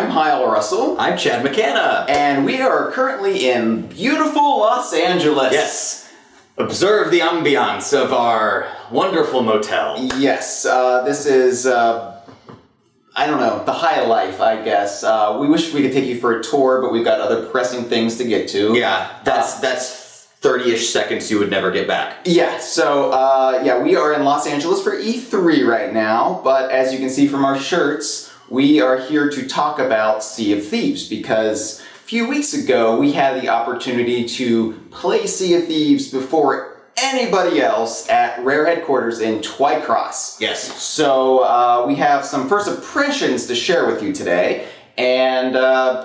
I'm Hyle Russell. I'm Chad McKenna. And we are currently in beautiful Los Angeles. Yes. Observe the ambiance of our wonderful motel. Yes, this is, I don't know, the high life, I guess. We wish we could take you for a tour, but we've got other pressing things to get to. Yeah, that's 30-ish seconds you would never get back. Yeah, so, we are in Los Angeles for E3 right now, but as you can see from our shirts, we are here to talk about Sea of Thieves, because a few weeks ago we had the opportunity to play Sea of Thieves before anybody else at Rare headquarters in Twycross. Yes. So we have some first impressions to share with you today, and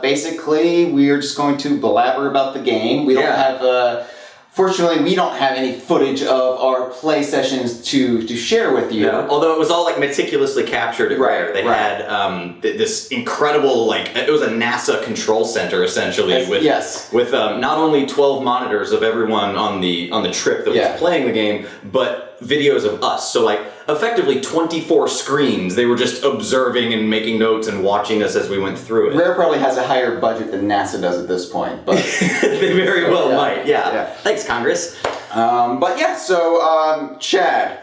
basically we're just going to blabber about the game. We don't have... Fortunately, we don't have any footage of our play sessions to share with you. No. Although it was all like meticulously captured at Rare. They had this incredible, it was a NASA control center essentially with not only 12 monitors of everyone on the trip that was playing the game, but videos of us. So effectively 24 screens. They were just observing and making notes and watching us as we went through it. Rare probably has a higher budget than NASA does at this point, but they very well might. Yeah. Thanks, Congress. Chad.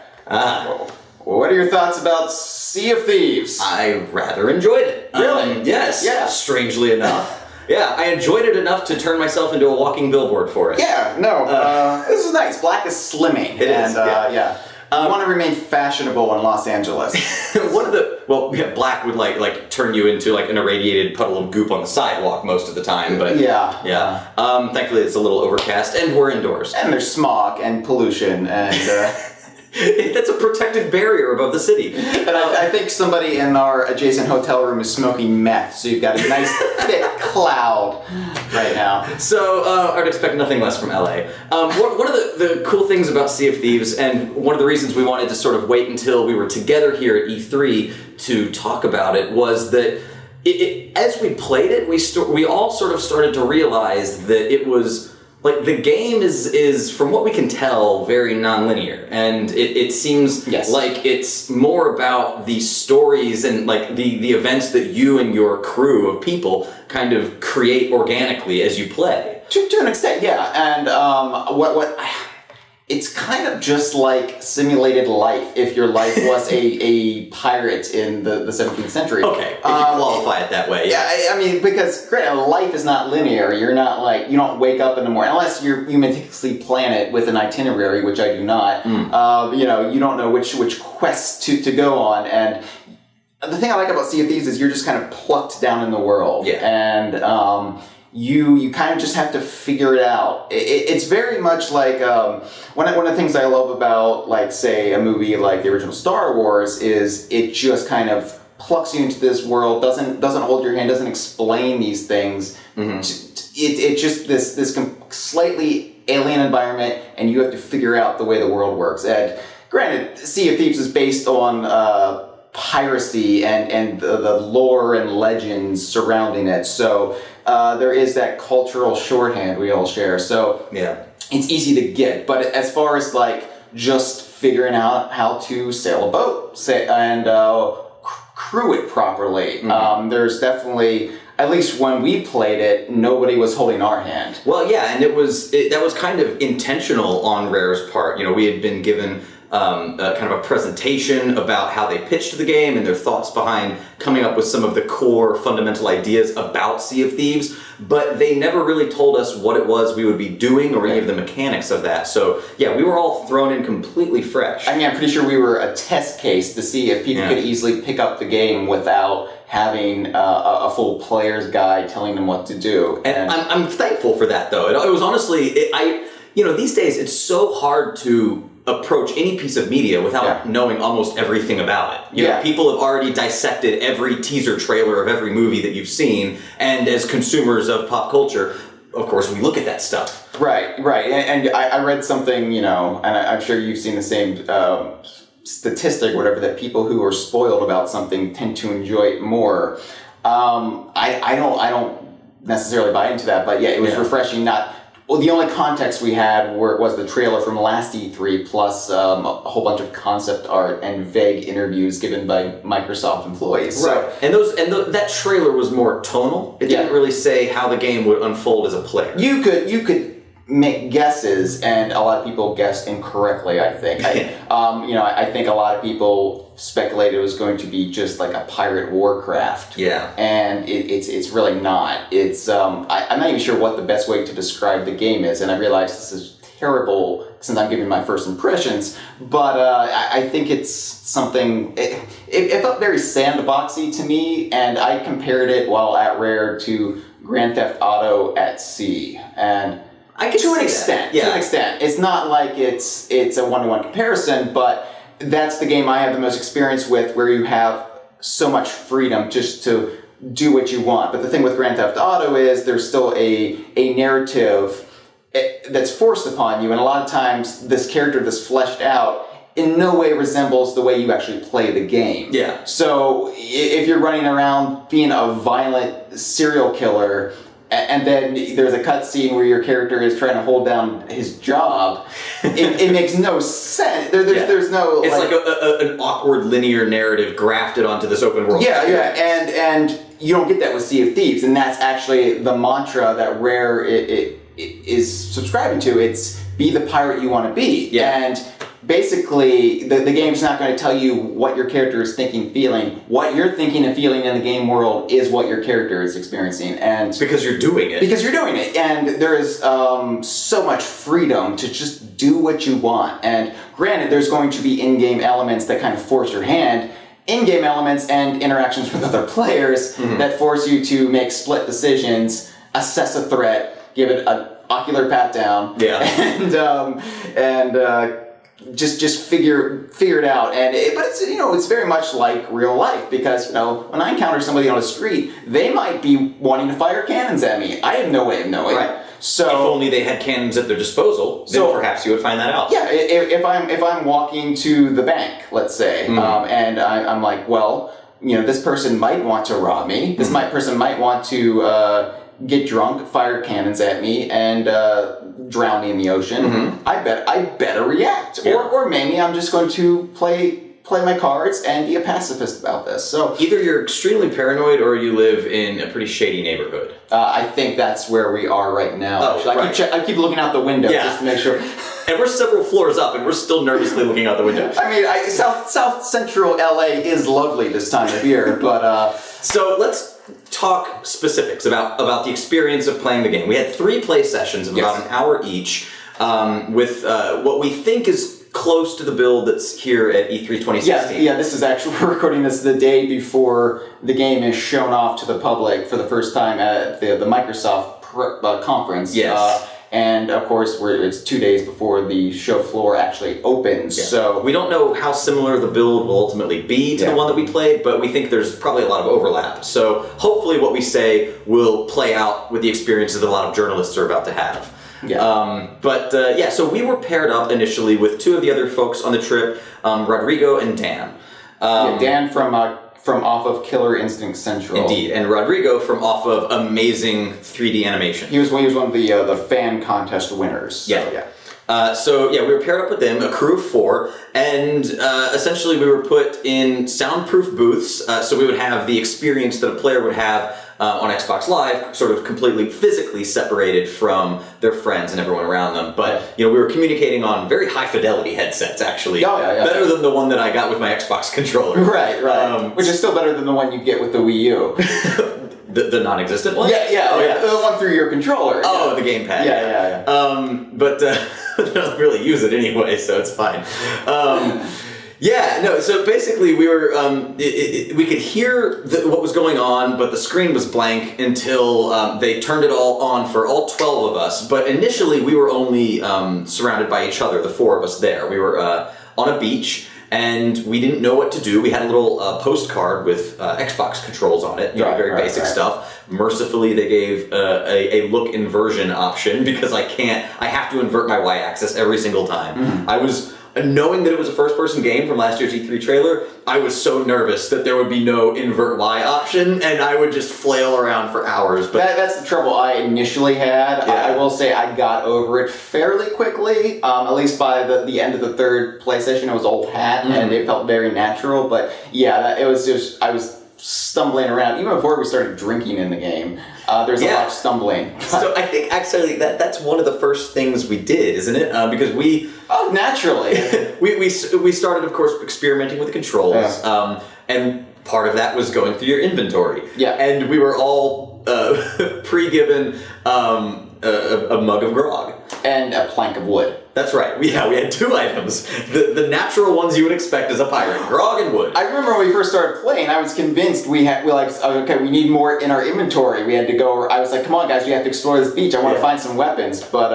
What are your thoughts about Sea of Thieves? I rather enjoyed it. Really? Yes. Yeah. Strangely enough. Yeah, I enjoyed it enough to turn myself into a walking billboard for it. Yeah, no, this is nice. Black is slimming. It is, You want to remain fashionable in Los Angeles. Black would turn you into an irradiated puddle of goop on the sidewalk most of the time, but thankfully it's a little overcast and we're indoors. And there's smog and pollution and... That's a protective barrier above the city. And I think somebody in our adjacent hotel room is smoking meth, so you've got a nice thick cloud right now. So I'd expect nothing less from LA. One of the cool things about Sea of Thieves, and one of the reasons we wanted to sort of wait until we were together here at E3 to talk about it, was that as we played it, we all sort of started to realize that it was... the game is, from what we can tell, very non-linear, and it seems like it's more about the stories and the events that you and your crew of people kind of create organically as you play. To an extent, yeah, and it's kind of just like simulated life if your life was a pirate in the 17th century. Okay, if you qualify it that way. Yeah, I mean, because granted, life is not linear. You're not you don't wake up in the morning, unless you meticulously plan it with an itinerary, which I do not. You don't know which quests to go on, and the thing I like about Sea of Thieves is you're just kind of plucked down in the world. Yeah. And, you kind of just have to figure it out. It's very much like one of the things I love about, say, a movie like the original Star Wars is it just kind of plucks you into this world, doesn't hold your hand, doesn't explain these things. Mm-hmm. It's just this slightly alien environment, and you have to figure out the way the world works. And granted, Sea of Thieves is based on piracy and the lore and legends surrounding it. So there is that cultural shorthand we all share. So it's easy to get. But as far as just figuring out how to sail a boat and crew it properly, there's definitely, at least when we played it, nobody was holding our hand. Well, yeah, and that was kind of intentional on Rare's part. We had been given kind of a presentation about how they pitched the game and their thoughts behind coming up with some of the core fundamental ideas about Sea of Thieves, but they never really told us what it was we would be doing or any of the mechanics of that. So yeah, we were all thrown in completely fresh. I mean, I'm pretty sure we were a test case to see if people could easily pick up the game without having a full player's guide telling them what to do. And I'm thankful for that, though. It was honestly, these days it's so hard to approach any piece of media without knowing almost everything about it. People have already dissected every teaser trailer of every movie that you've seen, and as consumers of pop culture, of course, we look at that stuff. Right. And I read something, and I'm sure you've seen the same statistic, whatever, that people who are spoiled about something tend to enjoy it more. I don't necessarily buy into that, but it was refreshing not Well, the only context we had was the trailer from last E3, plus a whole bunch of concept art and vague interviews given by Microsoft employees. Right, and that trailer was more tonal. It didn't really say how the game would unfold as a player. You could make guesses, and a lot of people guessed incorrectly. I think. I think a lot of people speculated it was going to be just like a pirate Warcraft. Yeah. And it's really not. It's I'm not even sure what the best way to describe the game is, and I realize this is terrible since I'm giving my first impressions, but I think it's something. It felt very sandboxy to me, and I compared it while at Rare to Grand Theft Auto at sea, and to an extent. It's not like it's a one-to-one comparison, but that's the game I have the most experience with, where you have so much freedom just to do what you want. But the thing with Grand Theft Auto is there's still a narrative that's forced upon you, and a lot of times this character that's fleshed out in no way resembles the way you actually play the game. Yeah. So if you're running around being a violent serial killer, and then there's a cutscene where your character is trying to hold down his job, it makes no sense. There's no... It's like an awkward linear narrative grafted onto this open world. Yeah, and you don't get that with Sea of Thieves, and that's actually the mantra that Rare is subscribing to. It's be the pirate you want to be. Yeah. And basically, the game's not going to tell you what your character is thinking, feeling. What you're thinking and feeling in the game world is what your character is experiencing. And because you're doing it. Because you're doing it. And there is so much freedom to just do what you want. And granted, there's going to be in-game elements that kind of force your hand, in-game elements and interactions with other players that force you to make split decisions, assess a threat, give it an ocular pat down, and just figure it out. But it's very much like real life, because when I encounter somebody on the street, they might be wanting to fire cannons at me. I have no way of knowing. Right. So if only they had cannons at their disposal, then perhaps you would find that out. Yeah, if I'm walking to the bank, let's say, and I'm like, well, this person might want to rob me. This person might want to get drunk, fire cannons at me, and drown me in the ocean. I better react, or maybe I'm just going to play my cards and be a pacifist about this. So either you're extremely paranoid or you live in a pretty shady neighborhood. I think that's where we are right now. Oh, right. I keep looking out the window just to make sure. And we're several floors up, and we're still nervously looking out the window. I mean, South Central LA is lovely this time of year, but so let's talk specifics about the experience of playing the game. We had 3 play sessions of about an hour each, with what we think is close to the build that's here at E3 2016. Yeah, this is actually, we're recording this the day before the game is shown off to the public for the first time at the Microsoft conference. Yes. And of course, it's 2 days before the show floor actually opens. Yeah. So we don't know how similar the build will ultimately be to the one that we played, but we think there's probably a lot of overlap. So hopefully what we say will play out with the experiences that a lot of journalists are about to have. Yeah. So we were paired up initially with 2 of the other folks on the trip, Rodrigo and Dan. Dan from off of Killer Instinct Central. Indeed, and Rodrigo from off of amazing 3D animation. He was one of the fan contest winners. So, we were paired up with them, a crew of 4, and essentially we were put in soundproof booths, so we would have the experience that a player would have on Xbox Live, sort of completely physically separated from their friends and everyone around them. But we were communicating on very high fidelity headsets, actually. Better than the one that I got with my Xbox controller. Right. Which is still better than the one you get with the Wii U. The non-existent one? Yeah. The one through your controller. Oh, the gamepad. Yeah. But I don't really use it anyway, so it's fine. So basically we were, we could hear what was going on, but the screen was blank until they turned it all on for all 12 of us. But initially we were only surrounded by each other, the 4 of us there. We were on a beach, and we didn't know what to do. We had a little postcard with Xbox controls on it, very basic stuff. Mercifully, they gave a look inversion option, because I have to invert my Y-axis every single time. I was knowing that it was a first-person game from last year's E3 trailer, I was so nervous that there would be no invert Y option, and I would just flail around for hours. But that's the trouble I initially had. I will say I got over it fairly quickly. At least by the end of the third play session, it was old hat, and it felt very natural. But yeah, it was just I was stumbling around even before we started drinking in the game. There's a lot of stumbling. So I think actually that's one of the first things we did, isn't it? Because naturally we started, of course, experimenting with the controls, and part of that was going through your inventory. Yeah, and we were all pre-given a mug of grog and a plank of wood. That's right. We had 2 items. The natural ones you would expect as a pirate, grog and wood. I remember when we first started playing, I was convinced we need more in our inventory. We had to go, I was like, come on guys, we have to explore this beach. I want to find some weapons. But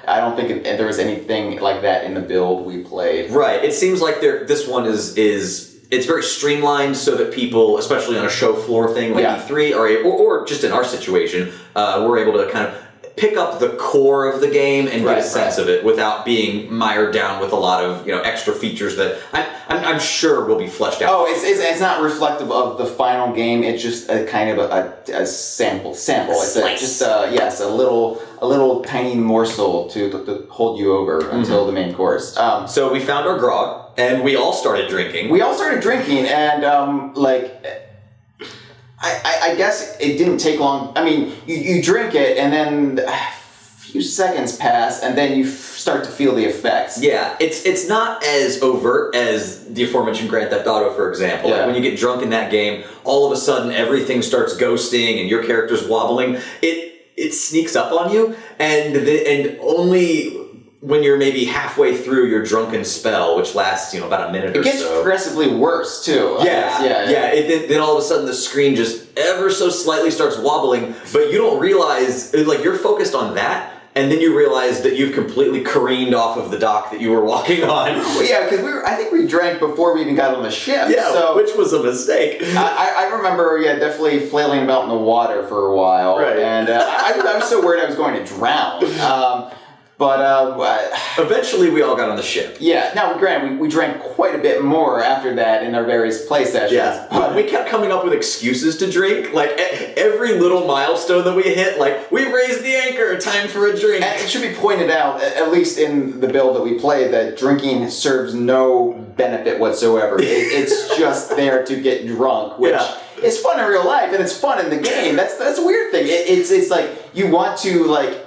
I don't think there was anything like that in the build we played. Right. It seems like this one is it's very streamlined so that people, especially on a show floor thing like E3, or just in our situation, we're able to kind of pick up the core of the game and get a sense of it without being mired down with a lot of extra features that I'm sure will be fleshed out. Oh, it's not reflective of the final game. It's just a kind of a sample. It's just a little tiny morsel to hold you over until the main course. So we found our grog and we all started drinking. And I guess it didn't take long. I mean, you drink it, and then a few seconds pass, and then you start to feel the effects. Yeah, it's not as overt as the aforementioned Grand Theft Auto, for example. Like when you get drunk in that game, all of a sudden everything starts ghosting, and your character's wobbling. It sneaks up on you, and only when you're maybe halfway through your drunken spell, which lasts about a minute or so. It gets progressively worse, too. Then all of a sudden the screen just ever so slightly starts wobbling, but you don't realize, you're focused on that, and then you realize that you've completely careened off of the dock that you were walking on. Well, yeah, because I think we drank before we even got on the ship. Yeah, which was a mistake. I remember, definitely flailing about in the water for a while. Right. And I was so worried I was going to drown. But eventually we all got on the ship. Yeah, now granted, we drank quite a bit more after that in our various play sessions. Yeah, but we kept coming up with excuses to drink. Every little milestone that we hit, we raised the anchor, time for a drink. And it should be pointed out, at least in the build that we play, that drinking serves no benefit whatsoever. It's just there to get drunk, which... Yeah. It's fun in real life, and it's fun in the game. That's a weird thing. It's like, you want to,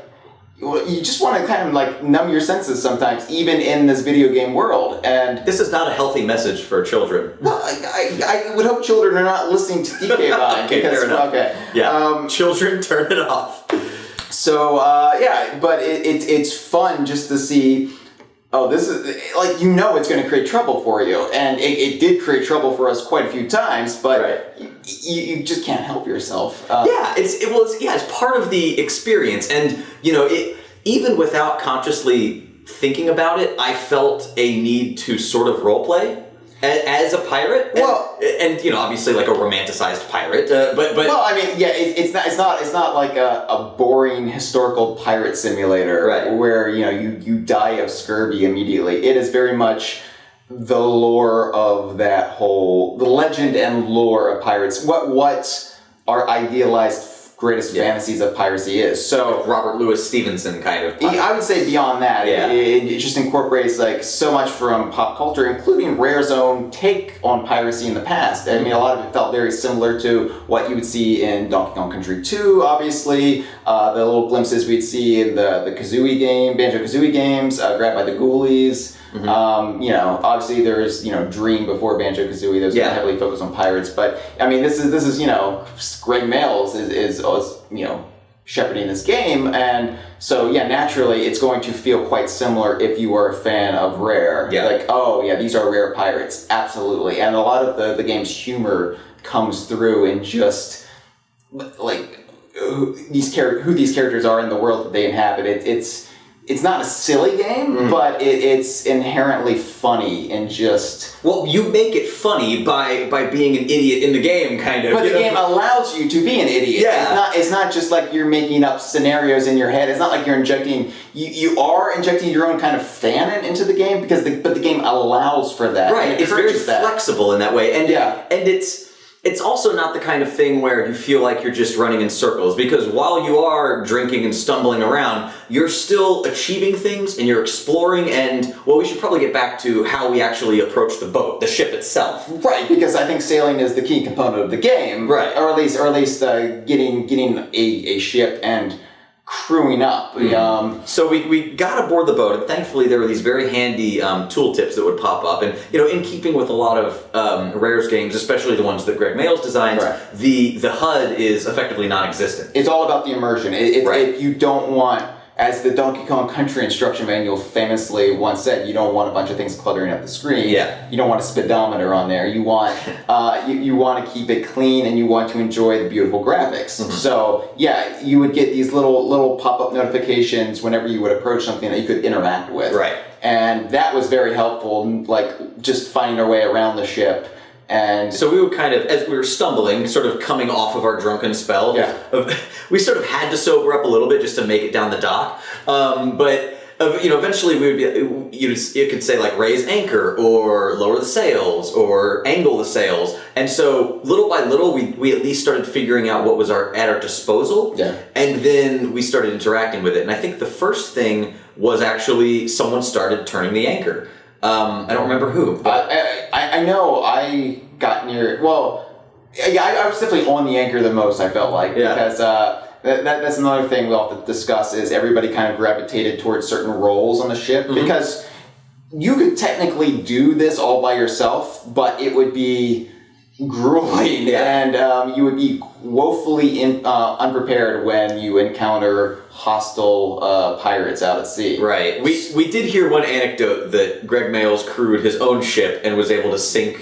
you just want to kind of numb your senses sometimes, even in this video game world. And this is not a healthy message for children. Well, I would hope children are not listening to DK Line. Okay, fair enough. Okay. Yeah. Children, turn it off. So but it's fun just to see. Oh, this is it's going to create trouble for you, and it did create trouble for us quite a few times. But you just can't help yourself. It's part of the experience, and even without consciously thinking about it, I felt a need to sort of roleplay as a pirate. And obviously like a romanticized pirate, but well, I mean, it's not like a boring historical pirate simulator where you die of scurvy immediately. It is very much the lore of the legend and lore of pirates. What our idealized greatest fantasies of piracy is. So Robert Louis Stevenson kind of pirate. I would say beyond that, it just incorporates so much from pop culture, including Rare's own take on piracy in the past. I mean, a lot of it felt very similar to what you would see in Donkey Kong Country 2, obviously. The little glimpses we'd see in the Kazooie game, Banjo-Kazooie games, Grabbed by the Ghoulies. Mm-hmm. Obviously there's Dream before Banjo-Kazooie. Those are heavily focused on pirates, but I mean this is Greg Mayles is shepherding this game, and so naturally it's going to feel quite similar if you are a fan of Rare. These are Rare pirates, absolutely, and a lot of the game's humor comes through in just who these characters are in the world that they inhabit. it's not a silly game, but it's inherently funny and just... Well, you make it funny by being an idiot in the game, kind of. But the game allows you to be an idiot. Yeah. It's not just like you're making up scenarios in your head. It's not like you're injecting... You are injecting your own kind of fanon into the game, but the game allows for that. Right, it's very flexible in that way. And it's also not the kind of thing where you feel like you're just running in circles, because while you are drinking and stumbling around, you're still achieving things and you're exploring, and, well, we should probably get back to how we actually approach the boat, the ship itself. Right, because I think sailing is the key component of the game. Right. Or at least getting a ship and crewing up. So we got aboard the boat, and thankfully there were these very handy tooltips that would pop up. And in keeping with a lot of Rare's games, especially the ones that Greg Mayles designs, the HUD is effectively non-existent. It's all about the immersion. You don't want, as the Donkey Kong Country instruction manual famously once said, you don't want a bunch of things cluttering up the screen. Yeah. You don't want a speedometer on there. You want you want to keep it clean, and you want to enjoy the beautiful graphics. So yeah, you would get these little pop-up notifications whenever you would approach something that you could interact with. Right. And that was very helpful, like just finding our way around the ship. And so we would kind of, as we were stumbling, sort of coming off of our drunken spell, we sort of had to sober up a little bit just to make it down the dock. But eventually we would be, you could say like raise anchor or lower the sails or angle the sails. And so little by little, we at least started figuring out what was at our disposal. Yeah. And then we started interacting with it. And I think the first thing was actually someone started turning the anchor. I don't remember who. But I know I got near. Well, yeah, I was definitely on the anchor the most. I felt like because that's another thing we'll have to discuss is everybody kind of gravitated towards certain roles on the ship because you could technically do this all by yourself, but it would be grueling and you would be woefully unprepared when you encounter hostile pirates out at sea. Right. We did hear one anecdote that Greg Mayles crewed his own ship and was able to sink.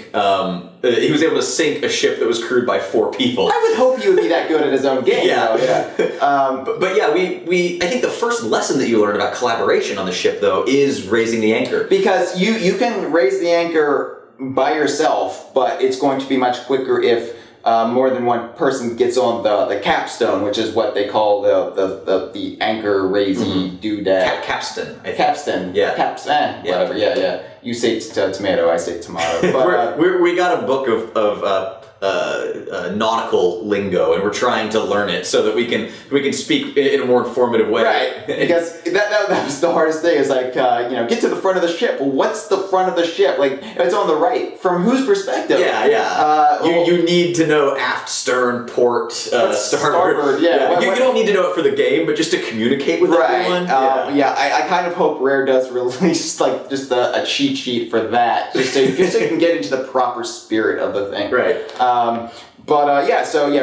He was able to sink a ship that was crewed by 4 people. I would hope he would be that good at his own game. But yeah, I think the first lesson that you learn about collaboration on the ship though is raising the anchor, because you can raise the anchor by yourself, but it's going to be much quicker if more than one person gets on the capstone, which is what they call the anchor raising doodad. Capstan. Capstan. Yeah. Capstan. Whatever. Yeah. You say tomato, I say tomato. But, we got a book of nautical lingo, and we're trying to learn it so that we can speak in a more informative way. Right. Because that was the hardest thing. Is like get to the front of the ship. Well, what's the front of the ship? Like it's on the right. From whose perspective? Yeah. You need to know aft, stern, port, starboard. Yeah. You don't need to know it for the game, but just to communicate with everyone. I kind of hope Rare does release like just a cheat sheet for that, just so you can get into the proper spirit of the thing. Right.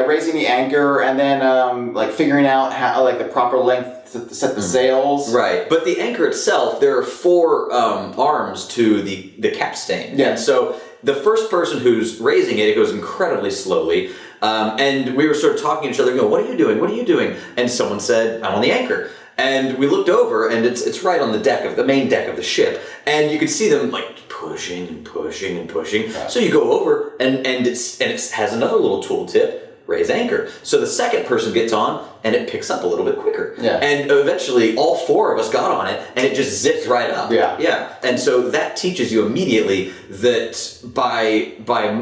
Raising the anchor and then figuring out how the proper length to set the sails. Right, but the anchor itself, there are 4 arms to the capstan. Yeah. And so the first person who's raising it goes incredibly slowly. And we were sort of talking to each other, what are you doing? What are you doing? And someone said, I'm on the anchor. And we looked over, and it's right on the main deck of the ship, and you could see them pushing and pushing and pushing. Yeah. So you go over, and it has another little tooltip. Raise anchor. So the second person gets on, and it picks up a little bit quicker. Yeah. And eventually, all 4 of us got on it, and it just zips right up. Yeah. And so that teaches you immediately that by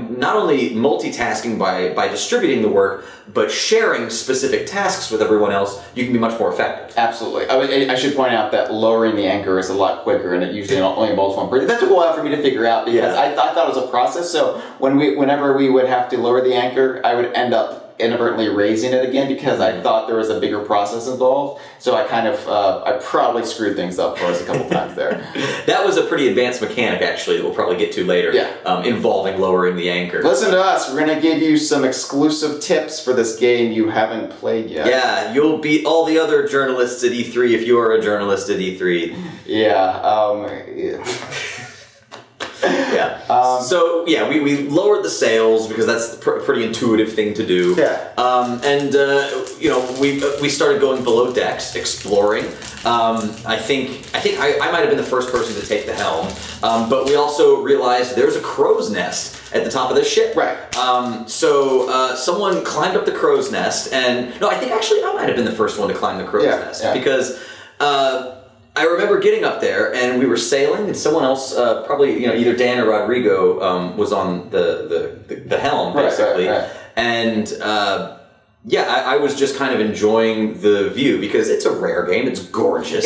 not only multitasking, by distributing the work, but sharing specific tasks with everyone else, you can be much more effective. Absolutely. I should point out that lowering the anchor is a lot quicker, and it usually only involves one person. That took a while for me to figure out because I thought it was a process. So whenever we would have to lower the anchor, I would end up inadvertently raising it again because I thought there was a bigger process involved. So I kind of I probably screwed things up for us a couple times there. That was a pretty advanced mechanic actually that we'll probably get to later. Involving lowering the anchor. Listen to us. We're going to give you some exclusive tips for this game you haven't played yet. Yeah, you'll beat all the other journalists at E3 if you are a journalist at E3. We lowered the sails because that's a pretty intuitive thing to do. Yeah. We started going below decks, exploring. I think I might have been the first person to take the helm, but we also realized there's a crow's nest at the top of the ship. Right. So someone climbed up the crow's nest, and no, I think actually I might have been the first one to climb the crow's nest because I remember getting up there and we were sailing, and someone else, probably either Dan or Rodrigo, was on the helm basically, and. I was just kind of enjoying the view because it's a rare game. It's gorgeous.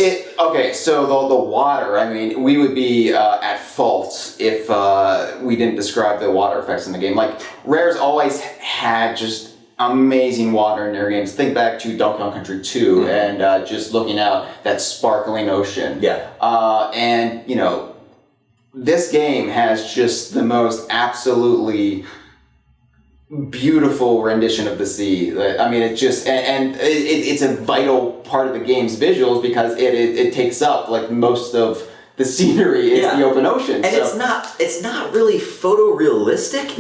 So the water, I mean, we would be at fault if we didn't describe the water effects in the game. Like, Rare's always had just amazing water in their games. Think back to Donkey Kong Country 2 and just looking out that sparkling ocean. Yeah. And, this game has just the most absolutely beautiful rendition of the sea. I mean, it's just it's a vital part of the game's visuals because it takes up like most of the scenery is the open ocean, and it's not really photorealistic.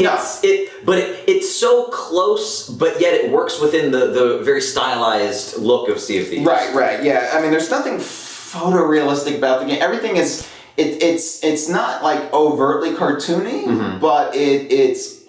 It's so close, but yet it works within the very stylized look of Sea of Thieves. Right. Yeah, I mean, there's nothing photorealistic about the game. Everything is it's not like overtly cartoony, but it's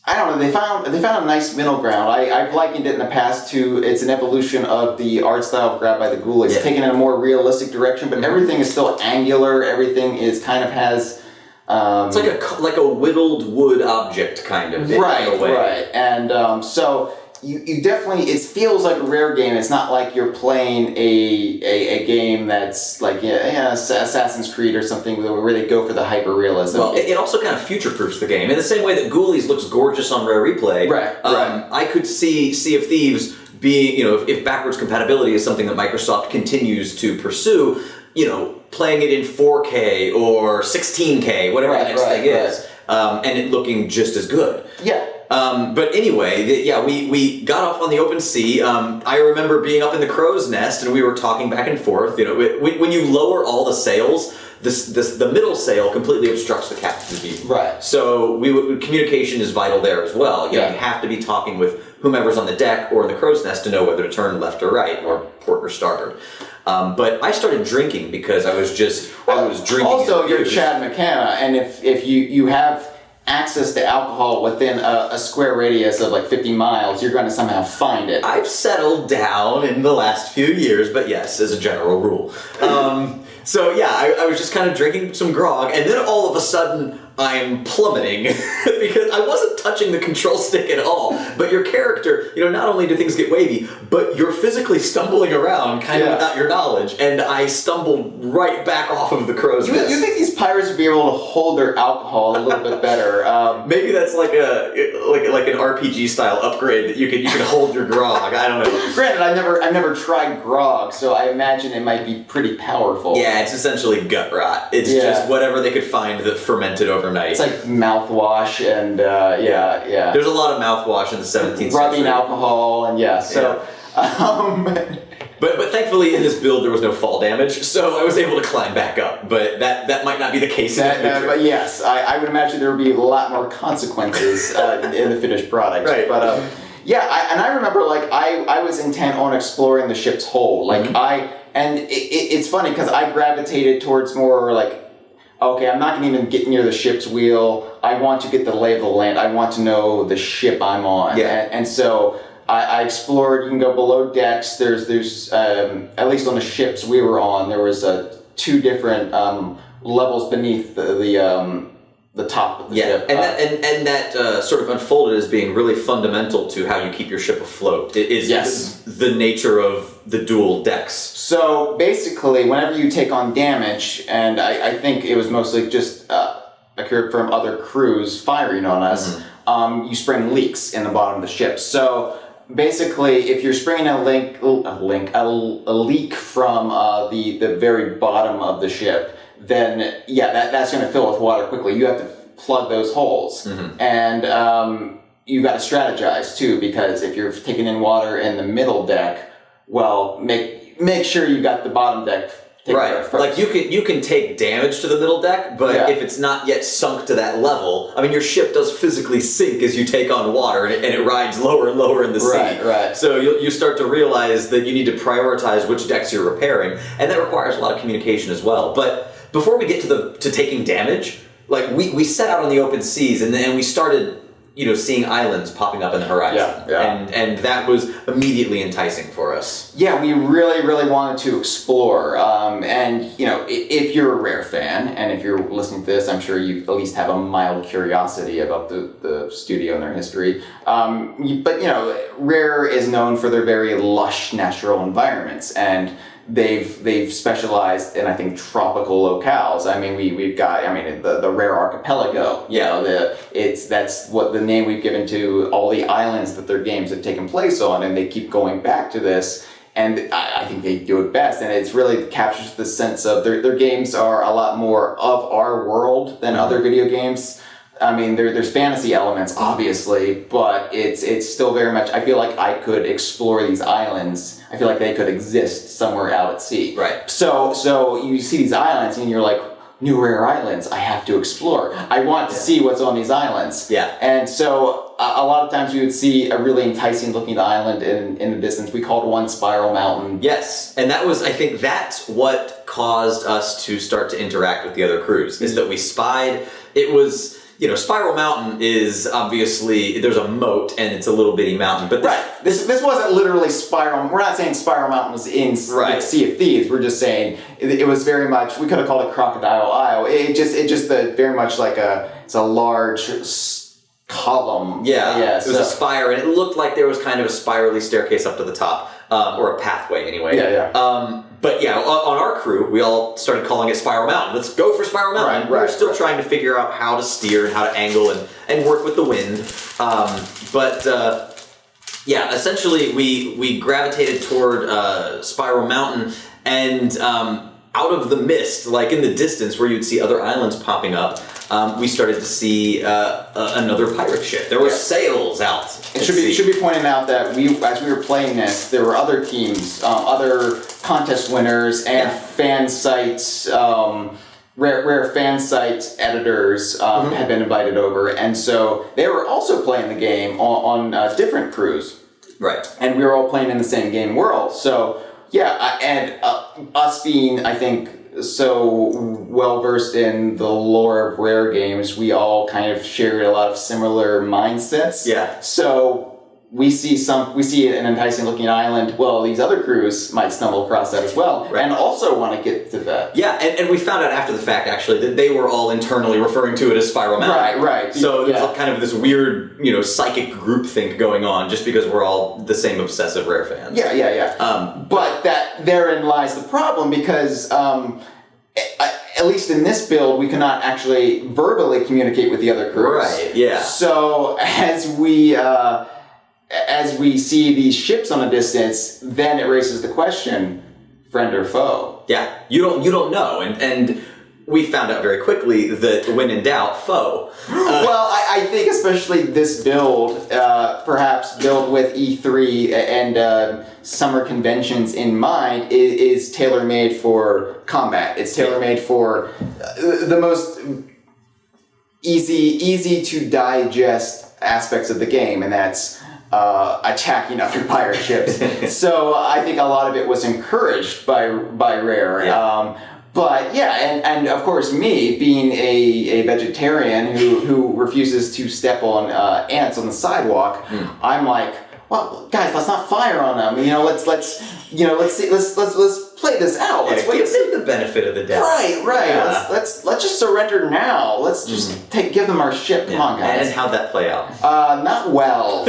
I don't know. They found a nice middle ground. I've likened it in the past to it's an evolution of the art style of Grab by the Ghoulies. It's taken in a more realistic direction, but everything is still angular. Everything is kind of has. It's like a whittled wood object, kind of. Right. And so you definitely it feels like a Rare game. It's not like you're playing a game that's like Assassin's Creed or something where they go for the hyper realism. Well, it also kind of future-proofs the game in the same way that Ghoulies looks gorgeous on Rare Replay. Right. I could see Sea of Thieves being, if backwards compatibility is something that Microsoft continues to pursue, playing it in 4K or 16K, whatever the next thing is, and it looking just as good. Yeah. But anyway, we got off on the open sea. I remember being up in the crow's nest and we were talking back and forth. When you lower all the sails, the middle sail completely obstructs the captain's view. Right. So communication is vital there as well. You have to be talking with whomever's on the deck or in the crow's nest to know whether to turn left or right or port or starboard. But I started drinking because I was drinking. Also, you're Chad McKenna, and if you have access to alcohol within a square radius of like 50 miles, you're going to somehow find it. I've settled down in the last few years, but yes, as a general rule. I was just kind of drinking some grog, and then all of a sudden I'm plummeting because I wasn't touching the control stick at all. But your character, not only do things get wavy, but you're physically stumbling around kind of without your knowledge, and I stumbled right back off of the crow's nest. You think these pirates would be able to hold their alcohol a little bit better? Maybe that's like an RPG style upgrade that you can hold your grog. I don't know. Granted, I've never tried grog, so I imagine it might be pretty powerful. Yeah, it's essentially gut rot. It's just whatever they could find that fermented overnight. It's like mouthwash and There's a lot of mouthwash in the 17th century. Rubbing alcohol and But thankfully in this build there was no fall damage, so I was able to climb back up. But that might not be the case in the future. But yes, I would imagine there would be a lot more consequences in the finished product. Right. But I remember I was intent on exploring the ship's hull. It's funny because I gravitated towards more okay, I'm not going to even get near the ship's wheel. I want to get the lay of the land. I want to know the ship I'm on. Yeah. And so I explored. You can go below decks. There's at least on the ships we were on, there was 2 different levels beneath the top of the ship. And that sort of unfolded as being really fundamental to how you keep your ship afloat. It is the nature of the dual decks. So basically, whenever you take on damage, and I think it was mostly just occurred from other crews firing on us, you spring leaks in the bottom of the ship. So basically, if you're springing a leak from the very bottom of the ship, then that's going to fill with water quickly. You have to plug those holes, and you've got to strategize too, because if you're taking in water in the middle deck, well, make sure you got the bottom deck take care Right. of first. Like you can take damage to the middle deck, but Yeah. if it's not yet sunk to that level, I mean, your ship does physically sink as you take on water, and it rides lower and lower in the sea. Right. So you start to realize that you need to prioritize which decks you're repairing, and that requires a lot of communication as well. But before we get to taking damage, like we set out on the open seas, and then we started, seeing islands popping up in the horizon. Yeah. And that was immediately enticing for us. Yeah, we really, really wanted to explore. And, if you're a Rare fan, and if you're listening to this, I'm sure you at least have a mild curiosity about the studio and their history. But, Rare is known for their very lush natural environments, and they've specialized in, I think, tropical locales. I mean, we've got the Rare Archipelago. That's what the name we've given to all the islands that their games have taken place on, and they keep going back to this. And I think they do it best, and it's really captures the sense of their games are a lot more of our world than other video games. I mean, there's fantasy elements, obviously, but it's still very much, I feel like I could explore these islands. I feel like they could exist somewhere out at sea. Right. So you see these islands, and you're like, new Rare islands, I have to explore. I want to see what's on these islands. Yeah. And so a lot of times we would see a really enticing looking island in the distance. We called one Spiral Mountain. Yes, and I think that's what caused us to start to interact with the other crews, is that we spied. It was, Spiral Mountain is obviously, there's a moat and it's a little bitty mountain, but this wasn't literally Spiral. We're not saying Spiral Mountain was in Sea of Thieves. We're just saying it was very much, we could have called it Crocodile Isle. It just very much like it's a large column. Yeah, it was a spire, and it looked like there was kind of a spirally staircase up to the top, or a pathway anyway. But yeah, on our crew, we all started calling it Spiral Mountain. Let's go for Spiral Mountain. We're still trying to figure out how to steer and how to angle and work with the wind. Essentially we gravitated toward Spiral Mountain, and out of the mist, like in the distance where you'd see other islands popping up, we started to see another pirate ship. There were sails out. It should be pointed out that as we were playing this, there were other teams, other contest winners, and fan sites, rare fan site editors had been invited over, and so they were also playing the game on different crews. Right. And we were all playing in the same game world. So us being, I think, so well versed in the lore of Rare games, we all kind of shared a lot of similar mindsets. Yeah. So we see an enticing looking island. Well, these other crews might stumble across that as well, and also want to get to that. Yeah, and we found out after the fact actually that they were all internally referring to it as Spiral Mountain. Right. So there's kind of this weird, psychic groupthink going on just because we're all the same obsessive Rare fans. Yeah. But therein lies the problem, because at least in this build, we cannot actually verbally communicate with the other crews. Right. Yeah. So as we see these ships on a distance, then it raises the question: friend or foe? Yeah, you don't know, and we found out very quickly that when in doubt, foe. Well, I think especially this build, perhaps build with E3 and summer conventions in mind, is tailor-made for combat. It's tailor-made for the most easy to digest aspects of the game, and that's attacking other pirate ships. So I think a lot of it was encouraged by Rare. Yeah. But yeah, and of course me, being a vegetarian who refuses to step on ants on the sidewalk, I'm like, well, guys, let's not fire on them. Let's play this out. Let's give them the benefit of the doubt. Right. Yeah. Let's just surrender now. Let's just give them our ship. Come on, guys. And how'd that play out? Not well.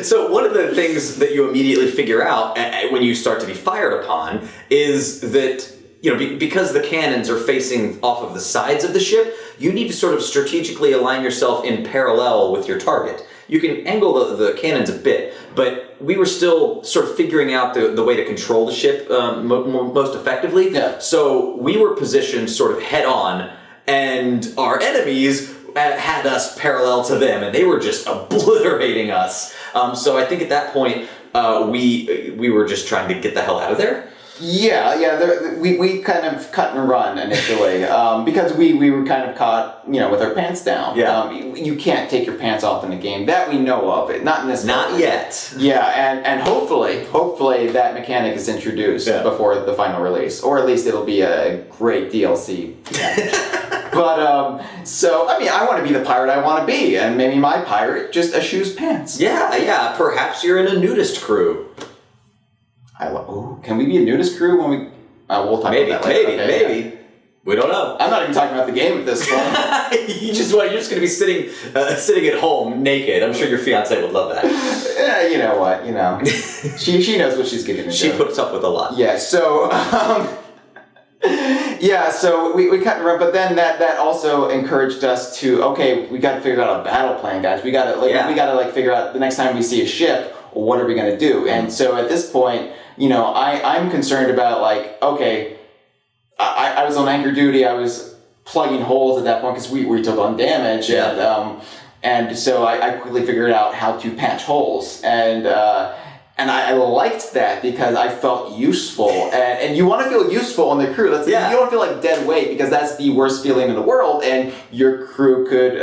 So one of the things that you immediately figure out when you start to be fired upon is that, because the cannons are facing off of the sides of the ship, you need to sort of strategically align yourself in parallel with your target. You can angle the cannons a bit, but we were still sort of figuring out the way to control the ship most effectively. Yeah. So we were positioned sort of head on, and our enemies had us parallel to them, and they were just obliterating us. So I think at that point, we were just trying to get the hell out of there. We kind of cut and run initially because we were kind of caught, with our pants down. Yeah. You can't take your pants off in the game that we know of. It not in this. Not version. yet. Yeah, and hopefully that mechanic is introduced before the final release, or at least it'll be a great DLC. But so I mean, I want to be the pirate I want to be, and maybe my pirate just eschews pants. Yeah. Perhaps you're in a nudist crew. Can we be a nudist crew when we? We'll talk about that later. Maybe. Yeah. We don't know. I'm not even talking about the game at this point. You're just going to be sitting at home naked. I'm sure your fiance would love that. Yeah, you know what? She knows what she's getting into. She puts up with a lot. Yeah. So. So we cut and run, but then that also encouraged us to we got to figure out a battle plan, guys. We got to figure out the next time we see a ship, what are we going to do? And so at this point, I'm concerned about I was on anchor duty. I was plugging holes at that point because we took on damage, and so I quickly figured out how to patch holes, and I liked that because I felt useful, and you want to feel useful on the crew. You don't feel like dead weight because that's the worst feeling in the world, and your crew could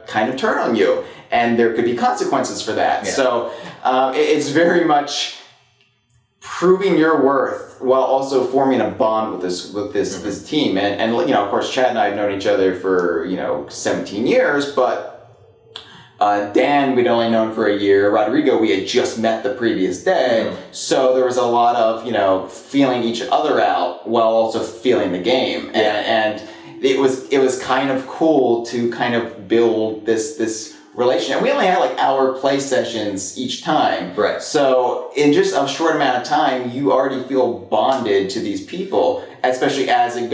kind of turn on you, and there could be consequences for that. Yeah. So it's very much proving your worth while also forming a bond with this team, and of course Chad and I have known each other for 17 years, but. Dan, we'd only known for a year. Rodrigo, we had just met the previous day. So there was a lot of, feeling each other out while also feeling the game. And it was kind of cool to kind of build this relationship. And we only had hour play sessions each time. Right. So in just a short amount of time, you already feel bonded to these people, especially as it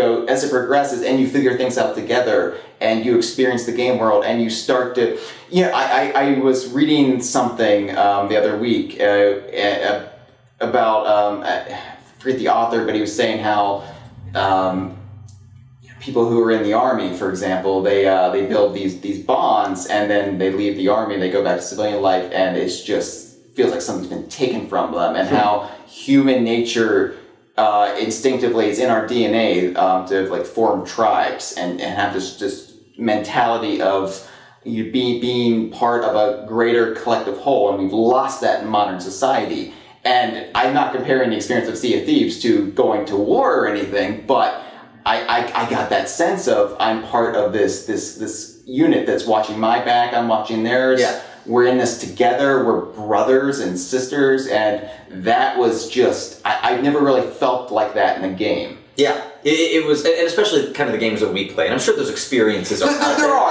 progresses and you figure things out together and you experience the game world and you start to, I was reading something the other week about, I forget the author, but he was saying how people who are in the army, for example, they build these bonds and then they leave the army and they go back to civilian life and it's just feels like something's been taken from them, and how human nature instinctively is in our DNA to form tribes and have this mentality of you being part of a greater collective whole, and we've lost that in modern society. And I'm not comparing the experience of Sea of Thieves to going to war or anything, but I got that sense of I'm part of this unit that's watching my back, I'm watching theirs. Yeah. We're in this together, we're brothers and sisters, and that was just, I never really felt like that in a game. Yeah, it was, and especially kind of the games that we play, and I'm sure those experiences are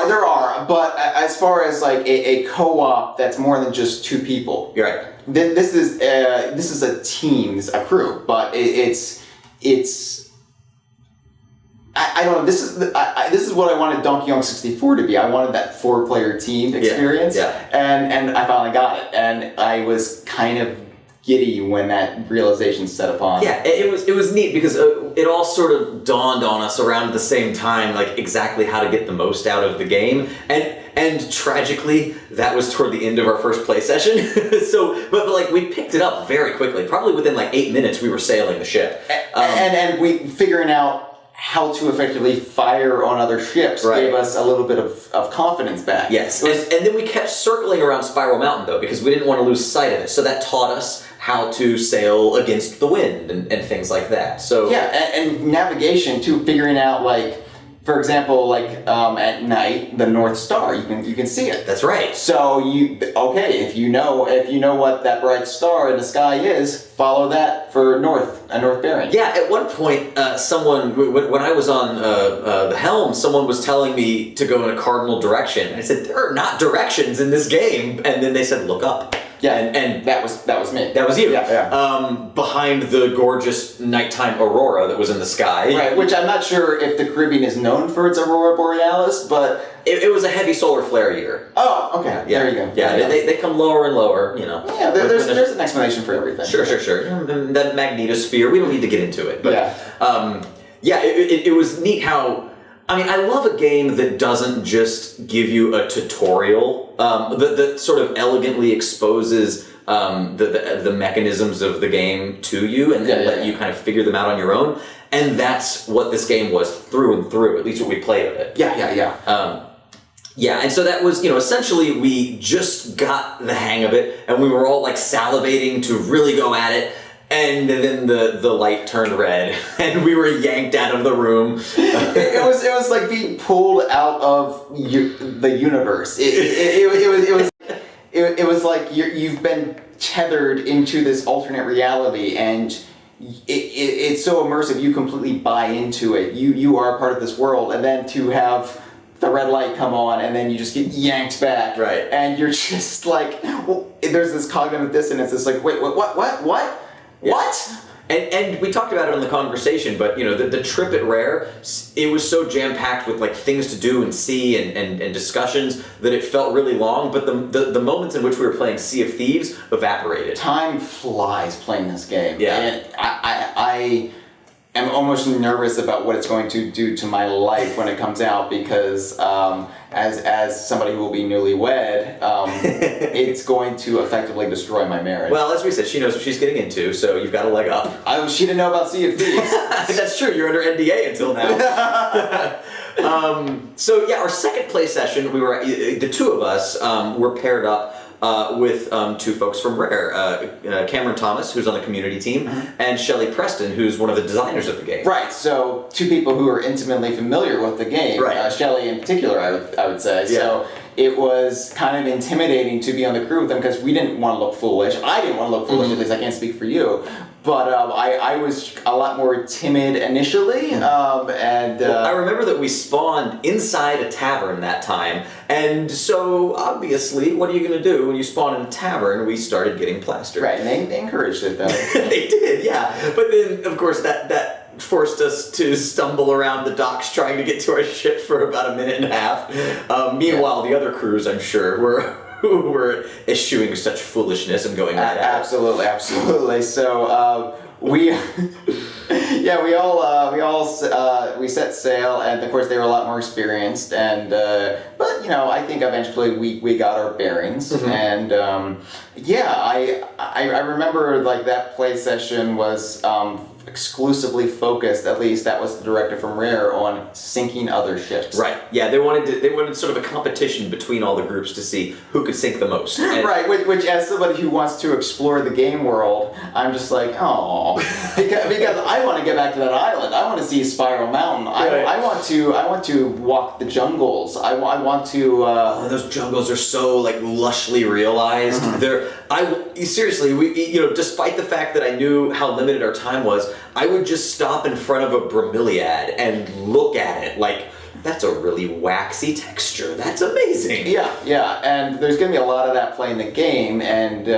there are, but as far as a co-op that's more than just two people. You're right. This is a team, a crew, but it's I don't know. This is what I wanted Donkey Kong 64 to be. I wanted that 4-player team experience, and I finally got it. And I was kind of giddy when that realization set upon. Yeah, it was neat because it all sort of dawned on us around the same time, exactly how to get the most out of the game, and tragically that was toward the end of our first play session. So, but we picked it up very quickly. Probably within 8 minutes, we were sailing the ship, and we figuring out how to effectively fire on other ships gave us a little bit of confidence back. Yes, and then we kept circling around Spiral Mountain, though, because we didn't want to lose sight of it. So that taught us how to sail against the wind and things like that. So and navigation, too, figuring out, for example, at night, the North Star, you can see it. That's right. So if you know what that bright star in the sky is, follow that for a north bearing. Yeah, at one point, someone, when I was on the helm, someone was telling me to go in a cardinal direction. I said, there are not directions in this game. And then they said, look up. Yeah, and that was me. That was you. Yeah. Behind the gorgeous nighttime aurora that was in the sky. Right, which I'm not sure if the Caribbean is known for its aurora borealis, but it was a heavy solar flare year. Oh, okay. Yeah. There you go. Yeah, they come lower and lower, Yeah, there's an explanation for everything. Sure. That magnetosphere, we don't need to get into it. But it was neat how, I love a game that doesn't just give you a tutorial, that sort of elegantly exposes the mechanisms of the game to you and let you kind of figure them out on your own. And that's what this game was through and through, at least what we played of it. Yeah, and so that was, essentially we just got the hang of it, and we were all like salivating to really go at it, and then the light turned red, and we were yanked out of the room. it was like being pulled out of the universe. It was like you've been tethered into this alternate reality, and it's so immersive. You completely buy into it. You are a part of this world, and then to have the red light come on, and then you just get yanked back. Right. And you're just like, there's this cognitive dissonance. It's like, wait, what? Yeah. What? And we talked about it in the conversation, but the trip at Rare, it was so jam-packed with like things to do and see and discussions that it felt really long, but the moments in which we were playing Sea of Thieves evaporated. Time flies playing this game. Yeah. And I am almost nervous about what it's going to do to my life when it comes out, because as somebody who will be newlywed, it's going to effectively destroy my marriage. Well, as we said, she knows what she's getting into, so you've got a leg up. She didn't know about Sea of Thieves. That's true, you're under NDA until now. So yeah, our second play session, we were the two of us were paired up with two folks from Rare, Cameron Thomas, who's on the community team, and Shelley Preston, who's one of the designers of the game. Right, so two people who are intimately familiar with the game. Right. Shelley in particular, I would say. Yeah. So it was kind of intimidating to be on the crew with them, because we didn't want to look foolish. I didn't want to look foolish, at least I can't speak for you. But I was a lot more timid initially, I remember that we spawned inside a tavern that time, and so obviously, what are you going to do when you spawn in a tavern? We started getting plastered. Right, and they encouraged it though. They did, yeah. But then, of course, that forced us to stumble around the docks trying to get to our ship for about a minute and a half. Meanwhile, the other crews, I'm sure, were eschewing such foolishness and going right at it. Absolutely. So we set sail, and of course they were a lot more experienced, and but I think eventually we got our bearings, and I remember like that play session was exclusively focused, at least that was the directive from Rare, on sinking other ships. Right. Yeah, they wanted sort of a competition between all the groups to see who could sink the most. And right, which as somebody who wants to explore the game world, I'm just like, oh, because I want to get back to that island. I want to see Spiral Mountain. I want to walk the jungles. I want to. Those jungles are so like lushly realized. Seriously, despite the fact that I knew how limited our time was, I would just stop in front of a bromeliad and look at it like, that's a really waxy texture. That's amazing. Yeah, and there's going to be a lot of that playing the game, and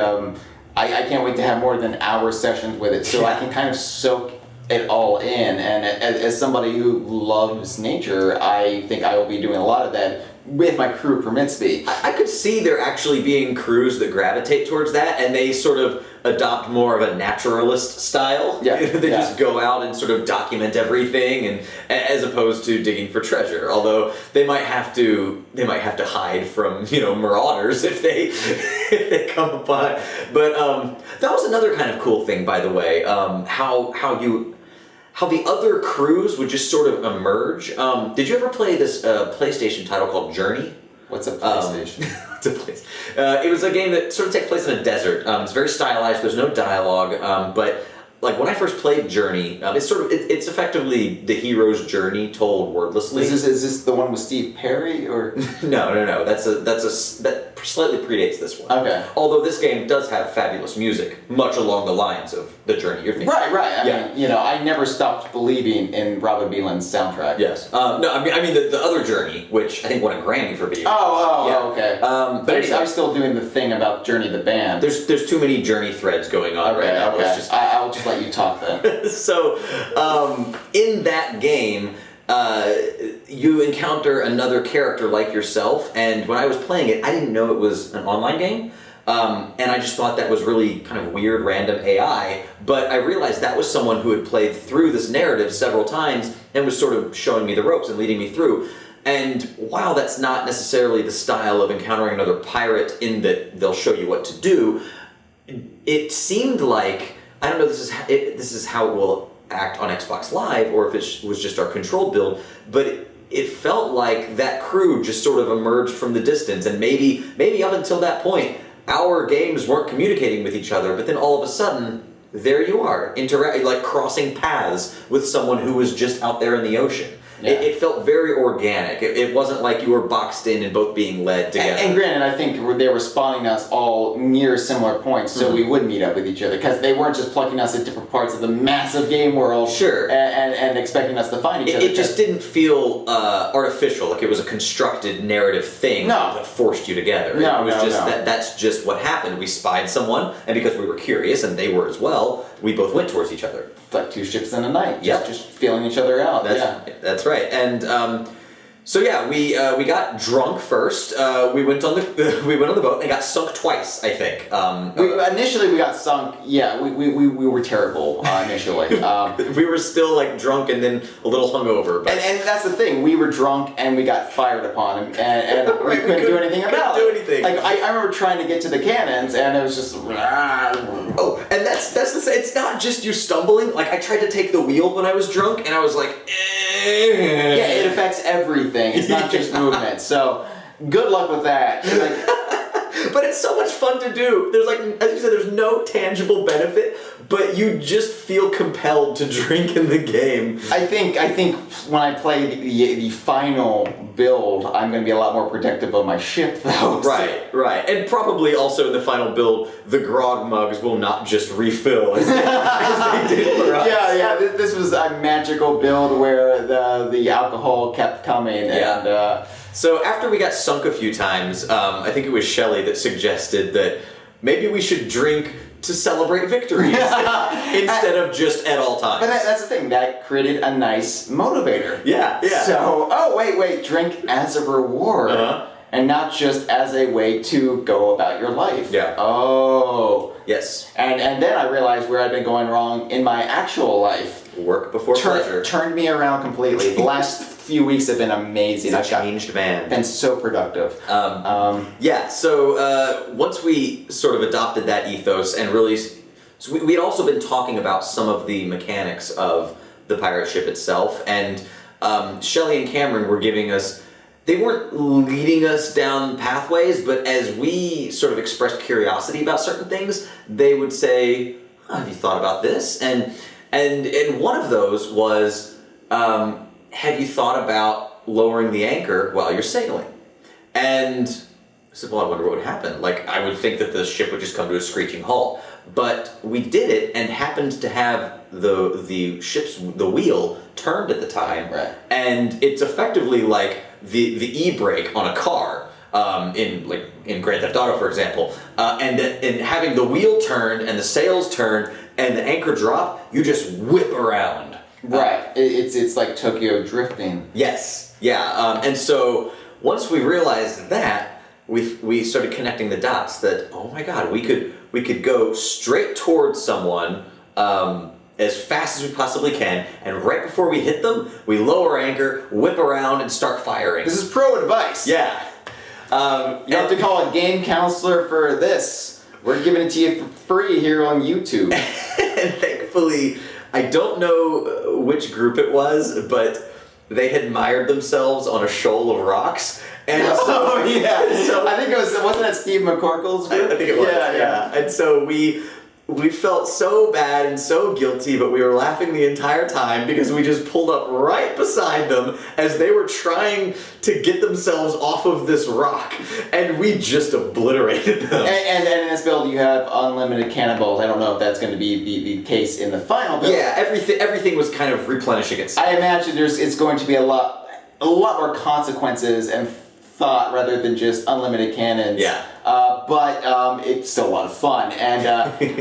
I can't wait to have more than hour sessions with it, so I can kind of soak it all in. And as somebody who loves nature, I think I will be doing a lot of that if my crew permits me. I could see there actually being crews that gravitate towards that, and they sort of adopt more of a naturalist style. Yeah. They just go out and sort of document everything, and as opposed to digging for treasure. Although they might have to hide from marauders if they come upon. But that was another kind of cool thing, by the way. How the other crews would just sort of emerge. Did you ever play this PlayStation title called Journey? What's a PlayStation? It was a game that sort of takes place in a desert. It's very stylized. There's no dialogue, but like when I first played Journey, it's effectively the hero's journey told wordlessly. Is this the one with Steve Perry or? No. That slightly predates this one. Okay. Although this game does have fabulous music, much along the lines of the Journey you're thinking. Right. I mean, I never stopped believing in Robin Beeland's soundtrack. Yes. No, I mean the other Journey, which I think won a Grammy for being. Okay. But anyway, I'm still doing the thing about Journey the band. There's too many Journey threads going on right now. Okay. I'll just let you talk then. So, in that game, you encounter another character like yourself, and when I was playing it, I didn't know it was an online game, and I just thought that was really kind of weird, random AI, but I realized that was someone who had played through this narrative several times and was sort of showing me the ropes and leading me through. And while that's not necessarily the style of encountering another pirate in that they'll show you what to do, it seemed like, I don't know, this is how it will act on Xbox Live, or if it was just our controlled build, but it felt like that crew just sort of emerged from the distance, and maybe up until that point, our games weren't communicating with each other, but then all of a sudden, there you are, like crossing paths with someone who was just out there in the ocean. Yeah. It felt very organic. It wasn't like you were boxed in and both being led together. And granted, I think they were spawning us all near similar points, so we would meet up with each other, because they weren't just plucking us at different parts of the massive game world, sure, and expecting us to find each other. It just didn't feel artificial, like it was a constructed narrative thing that forced you together. No, it was that's just what happened. We spied someone, and because we were curious, and they were as well, we both went towards each other. Like two ships in a night, just feeling each other out. That's right. And so we got drunk first. We went on the boat and got sunk twice, I think. Initially we got sunk. Yeah, we were terrible initially. We were still like drunk and then a little hungover. But and that's the thing. We were drunk and we got fired upon, and we couldn't do anything about it. Like I remember trying to get to the cannons, and it was just. Oh, and that's the thing. It's not just you stumbling. Like I tried to take the wheel when I was drunk, and I was like. Yeah, it affects everything. It's not just movement. So, good luck with that. But it's so much fun to do. There's like, as you said, there's no tangible benefit, but you just feel compelled to drink in the game. I think when I play the final build, I'm going to be a lot more protective of my ship, though. Right. And probably also in the final build, the grog mugs will not just refill as they did for us. Yeah. This was a magical build where the alcohol kept coming. Yeah. And, so after we got sunk a few times, I think it was Shelley that suggested that maybe we should drink to celebrate victories instead of just at all times. But that's the thing, that created a nice motivator. Yeah. So, wait, drink as a reward, and not just as a way to go about your life. Yeah. Oh. Yes. And then I realized where I'd been going wrong in my actual life. Work before pleasure. Turned me around completely. The last few weeks have been amazing. I've changed man. Been so productive. So once we sort of adopted that ethos and really, so we had also been talking about some of the mechanics of the pirate ship itself, and Shelley and Cameron were giving us. They weren't leading us down pathways, but as we sort of expressed curiosity about certain things, they would say, "Have you thought about this?" And one of those was, have you thought about lowering the anchor while you're sailing? And I said, well, I wonder what would happen. Like, I would think that the ship would just come to a screeching halt. But we did it and happened to have the wheel turned at the time. Right. And it's effectively like the e-brake on a car. In Grand Theft Auto, for example, and having the wheel turned and the sails turned and the anchor drop, you just whip around. Right. It's like Tokyo drifting. Yes. Yeah. And so once we realized that, we started connecting the dots. That oh my God, we could go straight towards someone. As fast as we possibly can, and right before we hit them, we lower anchor, whip around, and start firing. This is pro advice. Yeah. You don't have to call a game counselor for this. We're giving it to you for free here on YouTube. And thankfully, I don't know which group it was, but they had mired themselves on a shoal of rocks. And so, yeah. So I think wasn't that Steve McCorkle's group? I think it was. Yeah. And so we felt so bad and so guilty, but we were laughing the entire time because we just pulled up right beside them as they were trying to get themselves off of this rock, and we just obliterated them. And in this build, you have unlimited cannonballs. I don't know if that's going to be the case in the final build. Yeah, everything was kind of replenishing itself. I imagine it's going to be a lot more consequences and thought rather than just unlimited cannons. Yeah. But it's still a lot of fun. And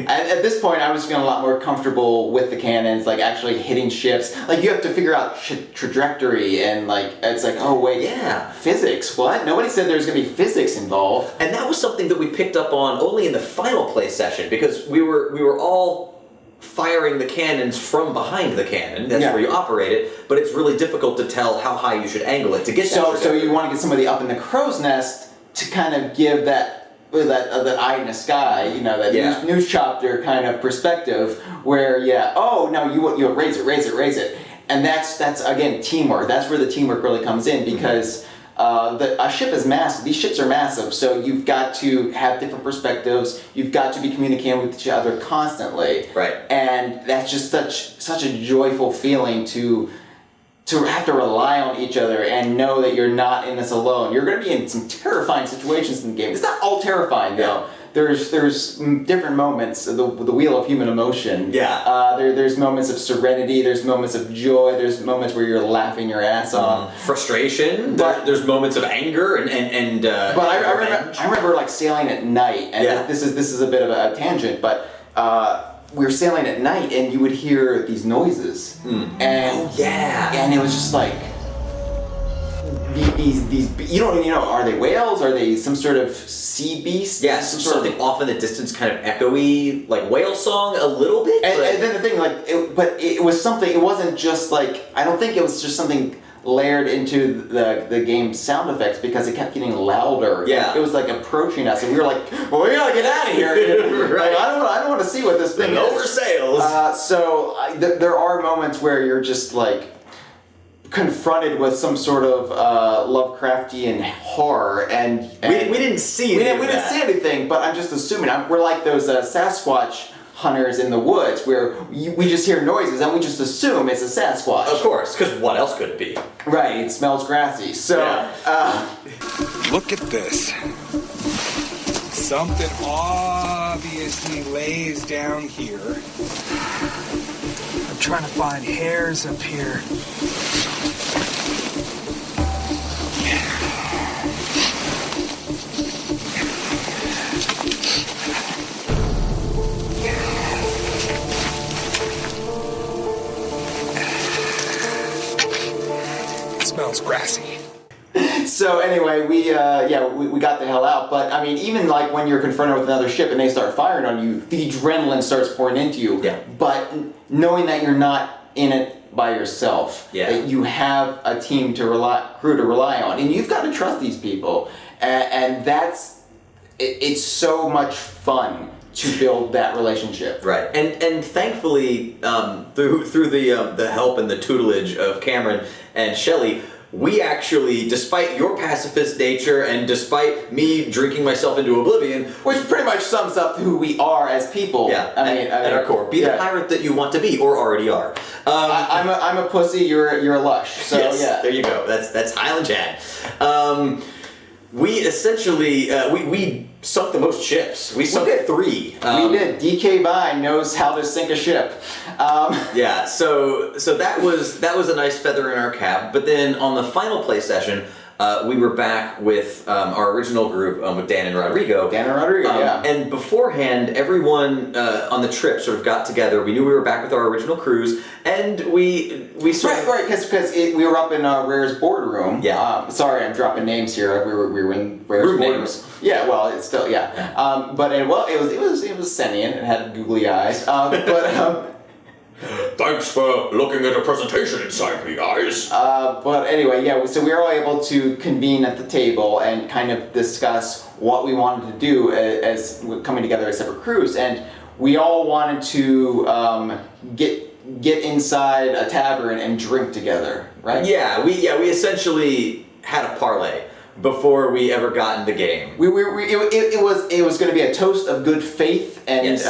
at this point, I was feeling a lot more comfortable with the cannons, like actually hitting ships. Like you have to figure out trajectory and like, it's like, oh wait, yeah, physics, what? Nobody said there was going to be physics involved. And that was something that we picked up on only in the final play session because we were all firing the cannons from behind the cannon. That's where you operate it, but it's really difficult to tell how high you should angle it to get that. So you want to get somebody up in the crow's nest to kind of give that that eye in the sky, you know, that news chopper kind of perspective, where oh no, you raise it, and that's again teamwork. That's where the teamwork really comes in, because a ship is massive. These ships are massive, so you've got to have different perspectives. You've got to be communicating with each other constantly, right? And that's just such a joyful feeling to have to rely on each other and know that you're not in this alone. You're going to be in some terrifying situations in the game. It's not all terrifying, though. There's different moments, the wheel of human emotion. There's moments of serenity, there's moments of joy, there's moments where you're laughing your ass off. Frustration, there's moments of anger and but I remember like sailing at night, and this is a bit of a tangent, but we were sailing at night and you would hear these noises. And it was just like these you don't even know, are they whales, are they some sort of sea beast? Something off in the distance, kind of echoey, like whale song a little bit. And then the thing, but it was something, it wasn't just like, I don't think it was just something layered into the game's sound effects, because it kept getting louder. It was like approaching us, and we were like, well, we gotta get out of here. Right. Like, I don't want to see what this thing is. Lower sails. So there are moments where you're just like confronted with some sort of Lovecraftian horror, and we didn't see we didn't see anything, but I'm just assuming we're like those Sasquatch hunters in the woods, where we just hear noises and we just assume it's a Sasquatch. Of course, because what else could it be? Right, it smells grassy. So, look at this. Something obviously lays down here. I'm trying to find hairs up here. Smells grassy. So anyway, we got the hell out. But I mean, even like when you're confronted with another ship and they start firing on you, the adrenaline starts pouring into you. But knowing that you're not in it by yourself, that you have a team crew to rely on, and you've got to trust these people, and it's so much fun to build that relationship. Right, and thankfully, through the help and the tutelage of Cameron and Shelley, we actually, despite your pacifist nature and despite me drinking myself into oblivion, which pretty much sums up who we are as people. I mean, at our core, be the pirate that you want to be or already are. I'm a pussy. You're a lush. So yes, there you go. That's Hyle and Chad. We essentially we sunk the most ships. We sunk 3. We did. DK Vine knows how to sink a ship. So that was a nice feather in our cap. But then on the final play session, we were back with our original group with Dan and Rodrigo. And beforehand, everyone on the trip sort of got together. We knew we were back with our original crews, and we sort of... Right, because we were up in Rare's boardroom. Sorry, I'm dropping names here. We were in Rare's boardroom. Yeah, well, it's still, but it was sentient. It had googly eyes. Thanks for looking at a presentation inside me, guys. But anyway, so we were all able to convene at the table and kind of discuss what we wanted to do as coming together as separate crews, and we all wanted to get inside a tavern and drink together, right? We essentially had a parlay before we ever got in the game. It was going to be a toast of good faith and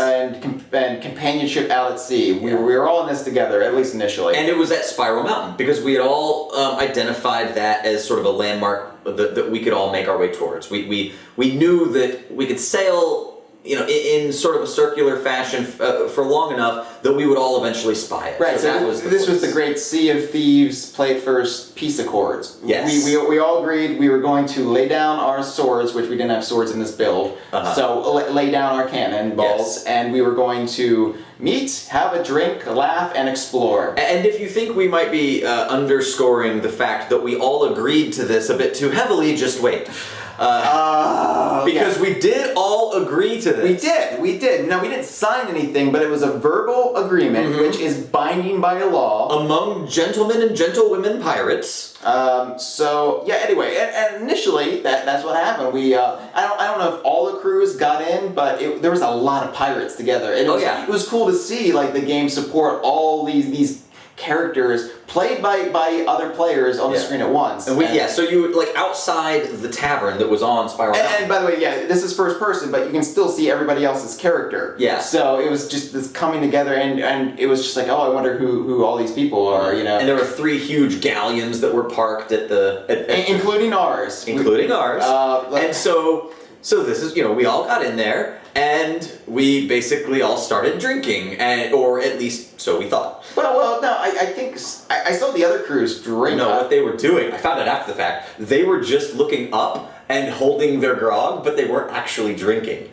companionship out at sea. We were all in this together, at least initially. And it was at Spiral Mountain, because we had all identified that as sort of a landmark that we could all make our way towards. We knew that we could sail, in sort of a circular fashion for long enough that we would all eventually spy it. Right, so this was the great Sea of Thieves play first peace accords. Yes. We all agreed we were going to lay down our swords, which we didn't have swords in this build, so lay down our cannonballs, and we were going to meet, have a drink, laugh, and explore. And if you think we might be underscoring the fact that we all agreed to this a bit too heavily, just wait. Because we did all agree to this. We did. Now, we didn't sign anything, but it was a verbal agreement, which is binding by law. Among gentlemen and gentlewomen pirates. Anyway, and initially, that's what happened. We, I don't know if all the crews got in, but there was a lot of pirates together. And it was cool to see, like, the game support all these characters played by other players on the screen at once. So you like outside the tavern that was on Spiral Mountain. And by the way, this is first person, but you can still see everybody else's character. Yeah. So it was just this coming together, and it was just like, oh, I wonder who all these people are, you know. And there were 3 huge galleons that were parked at including ours. Including ours. And so this is, we all got in there, and we basically all started drinking, or at least so we thought. Well, no, I think I saw the other crews drink. No, what they were doing, I found out after the fact, they were just looking up and holding their grog, but they weren't actually drinking.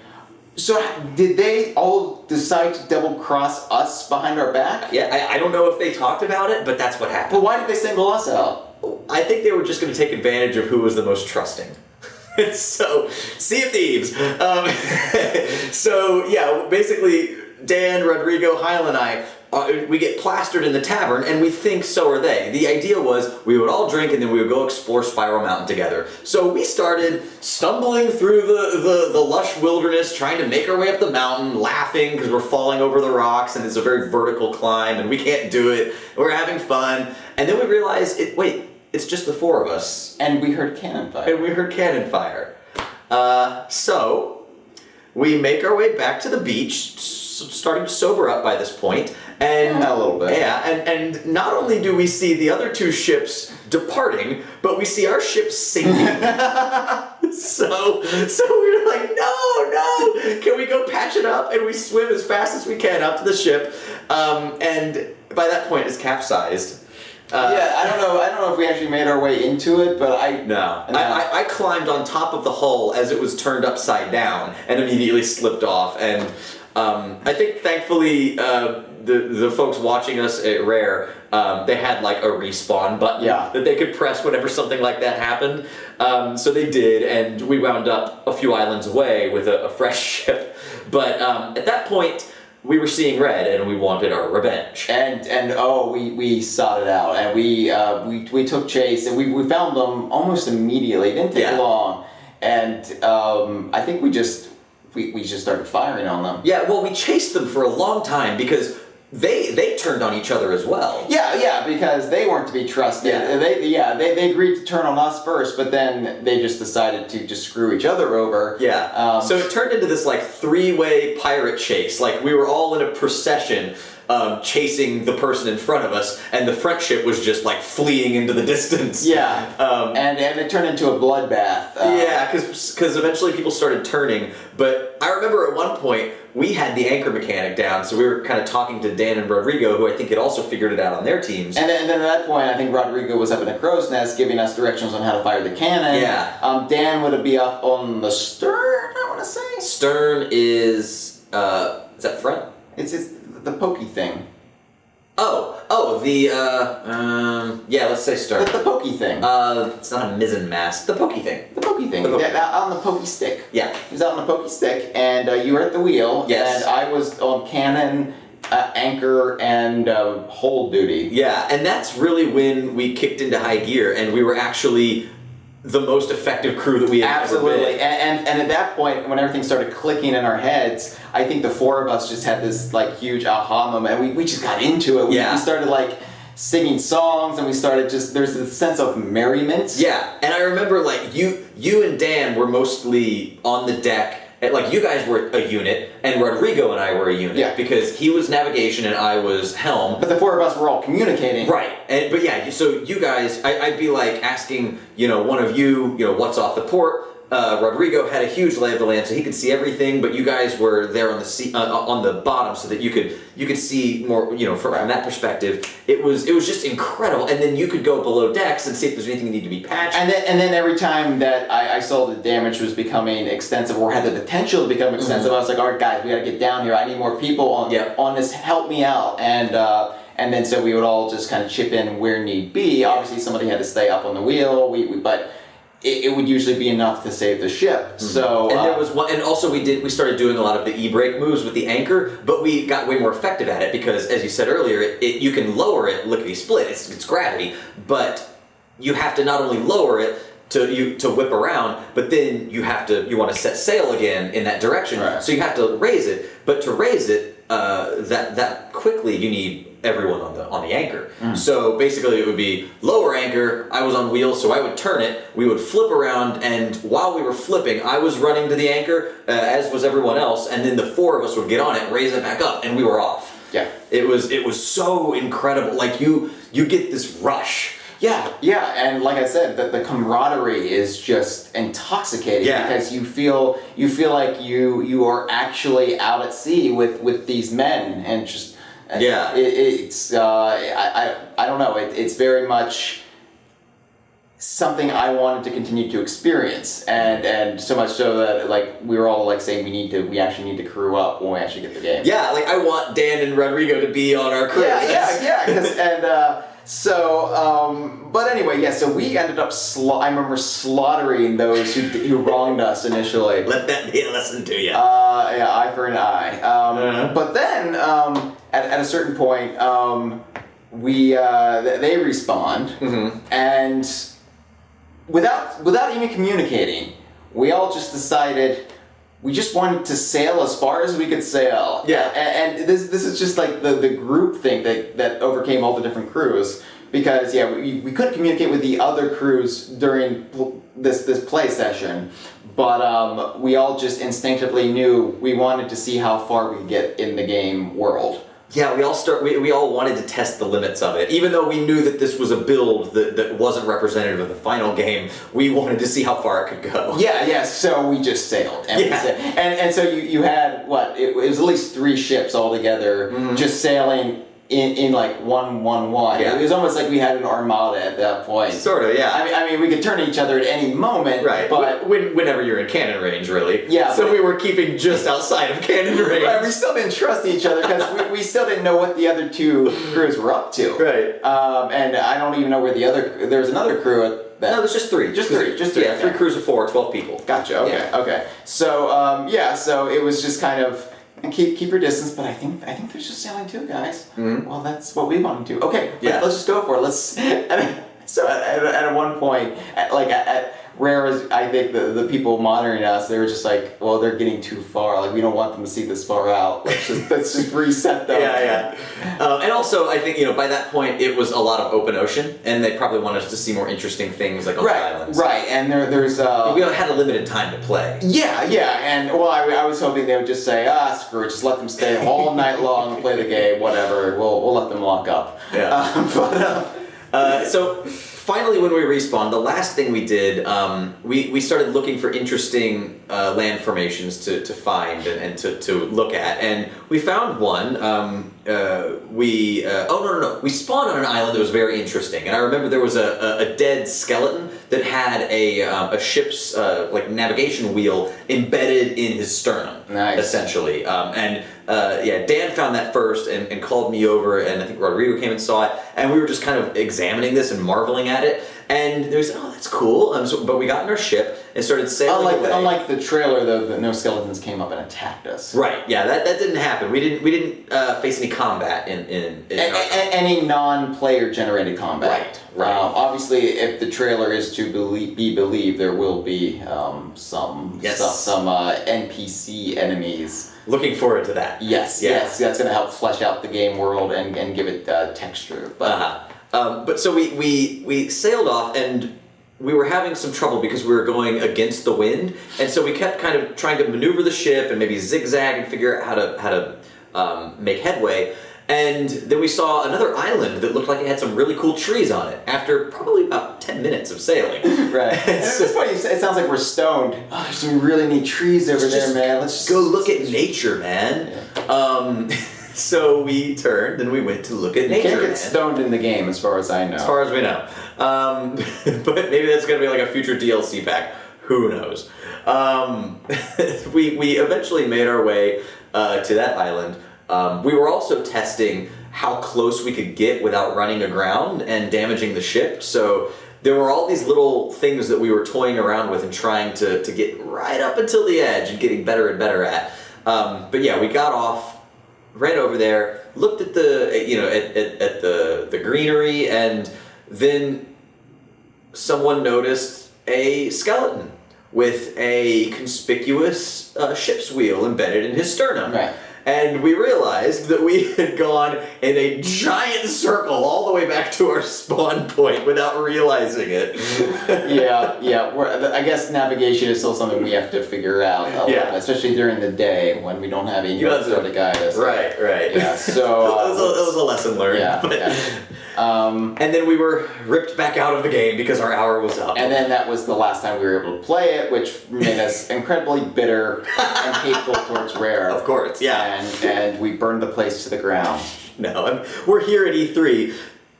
So did they all decide to double cross us behind our back? Yeah, I don't know if they talked about it, but that's what happened. But why did they single us out? I think they were just going to take advantage of who was the most trusting. So, Sea of Thieves. Basically, Dan, Rodrigo, Hyle, and I, we get plastered in the tavern, and we think so are they. The idea was we would all drink, and then we would go explore Spiral Mountain together. So we started stumbling through the lush wilderness, trying to make our way up the mountain, laughing because we're falling over the rocks, and it's a very vertical climb, and we can't do it. We're having fun, and then we realized, it's just the 4 of us. And we heard cannon fire. So we make our way back to the beach, starting to sober up by this point. And a little bit. Yeah, and not only do we see the other 2 ships departing, but we see our ship sinking. So we're like, no, can we go patch it up? And we swim as fast as we can up to the ship. And by that point, it's capsized. I don't know if we actually made our way into it, but I climbed on top of the hull as it was turned upside down and immediately slipped off. And I think thankfully the folks watching us at Rare, they had like a respawn button that they could press whenever something like that happened. So they did, and we wound up a few islands away with a fresh ship. But at that point, we were seeing red, and we wanted our revenge. We sought it out, and we took chase, and we found them almost immediately. It didn't take long, and I think we just started firing on them. Yeah, well, we chased them for a long time because they turned on each other as well. Yeah, because they weren't to be trusted. They agreed to turn on us first, but then they just decided to just screw each other over. Yeah. So it turned into this like 3-way pirate chase. Like we were all in a procession chasing the person in front of us, and the front ship was just like fleeing into the distance. Yeah. And it turned into a bloodbath. Because eventually people started turning. But I remember at one point we had the anchor mechanic down, so we were kind of talking to Dan and Rodrigo, who I think had also figured it out on their teams. And then at that point, I think Rodrigo was up in a crow's nest giving us directions on how to fire the cannon. Yeah. Dan would be up on the stern, I want to say. Stern is that front? It's the pokey thing. Let's say stern. The pokey thing. It's not a mizzen mast. The pokey thing. The pokey thing. On the pokey stick. Yeah. He was out on the pokey stick, and you were at the wheel. Yes. And I was on cannon, anchor, and hold duty. Yeah, and that's really when we kicked into high gear, and we were actually the most effective crew that we had ever been. And at that point, when everything started clicking in our heads, I think the 4 of us just had this like huge aha moment, and we just got into it. We started like singing songs, and we started there's this sense of merriment. Yeah, and I remember like you and Dan were mostly on the deck. Like you guys were a unit, and Rodrigo and I were a unit because he was navigation and I was helm. But the 4 of us were all communicating. Right, so you guys, I'd be like asking, one of you, what's off the port. Rodrigo had a huge lay of the land, so he could see everything. But you guys were there on the bottom, so that you could see more. From that perspective, it was just incredible. And then you could go below decks and see if there's anything that needed to be patched. And then every time that I saw the damage was becoming extensive or had the potential to become extensive, I was like, all right, guys, we got to get down here. I need more people on this. Help me out. And then so we would all just kind of chip in where need be. Obviously, somebody had to stay up on the wheel. But it would usually be enough to save the ship. So and there was one, and also we started doing a lot of the e-brake moves with the anchor, but we got way more effective at it because, as you said earlier, you can lower it lickety split. It's gravity, but you have to not only lower it to whip around, but then you want to set sail again in that direction. Right. So you have to raise it, but to raise it that quickly, you need everyone on the anchor. So basically it would be lower anchor, I was on wheels, so I would turn it, we would flip around, and while we were flipping, I was running to the anchor, as was everyone else, and then the four of us would get on it, raise it back up, and we were off. Yeah. It was so incredible. Like you get this rush. Yeah, and like I said, the camaraderie is just intoxicating because you feel like you are actually out at sea with these men, and just it's I don't know, it's very much something I wanted to continue to experience, and so much so that like we were all like saying we actually need to crew up when we actually get the game. Yeah, like I want Dan and Rodrigo to be on our crew. But anyway, so we ended up I remember slaughtering those who wronged us initially. Let that be a lesson to you. Eye for an eye. But then at a certain point, they respawned, and without even communicating, we all just decided we just wanted to sail as far as we could sail. Yeah. And this is just like the group thing that overcame all the different crews, because we couldn't communicate with the other crews during this play session, but we all just instinctively knew we wanted to see how far we could get in the game world. Yeah, we all wanted to test the limits of it. Even though we knew that this was a build that wasn't representative of the final game, we wanted to see how far it could go. So we just sailed. And so you had, it was at least 3 ships altogether just sailing in like 1-1-1. Yeah. It was almost like we had an armada at that point. Sort of, yeah. I mean, we could turn each other at any moment. Right, but whenever you're in cannon range, really. Yeah. So we were keeping just outside of cannon range. Right, we still didn't trust each other because we still didn't know what the other 2 crews were up to. Right. And I don't even know where there was another crew at that. No, there's just 3. Just 3. Yeah, 3 crews of 4, 12 people. Gotcha. Okay. So so it was just kind of. And keep your distance, but I think they're just sailing too, guys. Well, that's what we want to do. Okay, let's just go for it. So at one point, whereas I think the people monitoring us, they were just like, well, they're getting too far. Like, we don't want them to see this far out. Let's just reset them. And also, I think by that point it was a lot of open ocean, and they probably wanted us to see more interesting things like on the islands. Right. And there's we had a limited time to play. And I was hoping they would just say, screw it, just let them stay all night long and play the game, whatever. We'll let them lock up. So finally, when we respawned, the last thing we did, we started looking for interesting land formations to find and to look at, and we found one. We spawned on an island that was very interesting, and I remember there was a dead skeleton that had a ship's navigation wheel embedded in his sternum, essentially. Dan found that first and called me over, and I think Rodrigo came and saw it, and we were just kind of examining this and marveling at it. And they said, "Oh, that's cool." But we got in our ship and started sailing away. Unlike the trailer, though, no skeletons came up and attacked us. Right. Yeah, that didn't happen. We didn't face any combat in any non-player generated combat. Right. Obviously, if the trailer is to be believed, there will be some NPC enemies. Looking forward to that. Yes. That's going to help flesh out the game world and give it texture. But. But so we sailed off, and we were having some trouble because we were going against the wind, and so we kept kind of trying to maneuver the ship and maybe zigzag and figure out how to make headway. And then we saw another island that looked like it had some really cool trees on it after probably about 10 minutes of sailing. Right. It's funny, it sounds like we're stoned. Oh, there's some really neat trees over there, man. Let's just go look at nature, man. Yeah. So we turned and we went to look at nature. You can't get stoned in the game, as far as I know. As far as we know. But maybe that's going to be like a future DLC pack. Who knows? We eventually made our way to that island. We were also testing how close we could get without running aground and damaging the ship. So there were all these little things that we were toying around with and trying to get right up until the edge and getting better and better at. But yeah, we got off, ran over there, looked at the greenery, and then someone noticed a skeleton with a conspicuous ship's wheel embedded in his sternum. Right. And we realized that we had gone in a giant circle all the way back to our spawn point without realizing it. Yeah. I guess navigation is still something we have to figure out, especially during the day when we don't have a North Star to guide us. Right. Yeah, so... it was a lesson learned. And then we were ripped back out of the game because our hour was up. And then that was the last time we were able to play it, which made us incredibly bitter and hateful towards Rare. Of course, yeah. And we burned the place to the ground. No, we're here at E3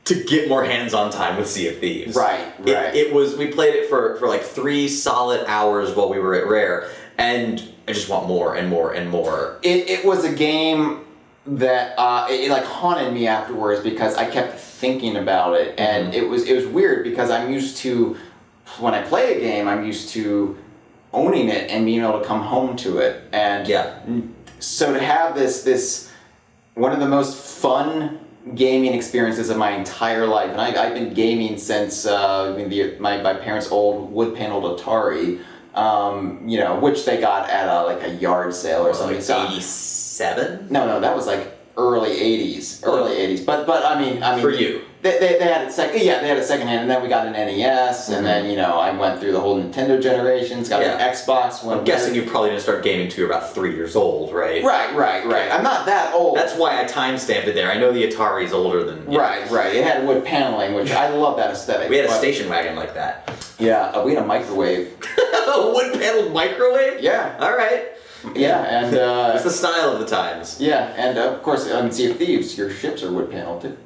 to get more hands-on time with Sea of Thieves. Right. It was, we played it for like 3 solid hours while we were at Rare, and I just want more and more and more. It was a game that it like haunted me afterwards because I kept thinking about it, and it was weird because I'm used to, when I play a game, I'm used to owning it and being able to come home to it, and so to have this one of the most fun gaming experiences of my entire life, and I've been gaming since my parents' old wood-paneled Atari, which they got at a yard sale or something. Like 87? No, that was like early 80s. But I mean for you. They had it they had it secondhand, and then we got an NES, and then I went through the whole Nintendo generations, got an Xbox. I'm guessing you probably didn't start gaming till you were about 3 years old, right? Right. I'm not that old. That's why I time-stamped it there. I know the Atari's older than... Right. It had wood paneling, which I love that aesthetic. We had a station wagon like that. Yeah, we had a microwave. A wood-paneled microwave? Yeah. All right. Yeah, and... it's the style of the times. Yeah, and of course, on Sea of Thieves, your ships are wood paneled too.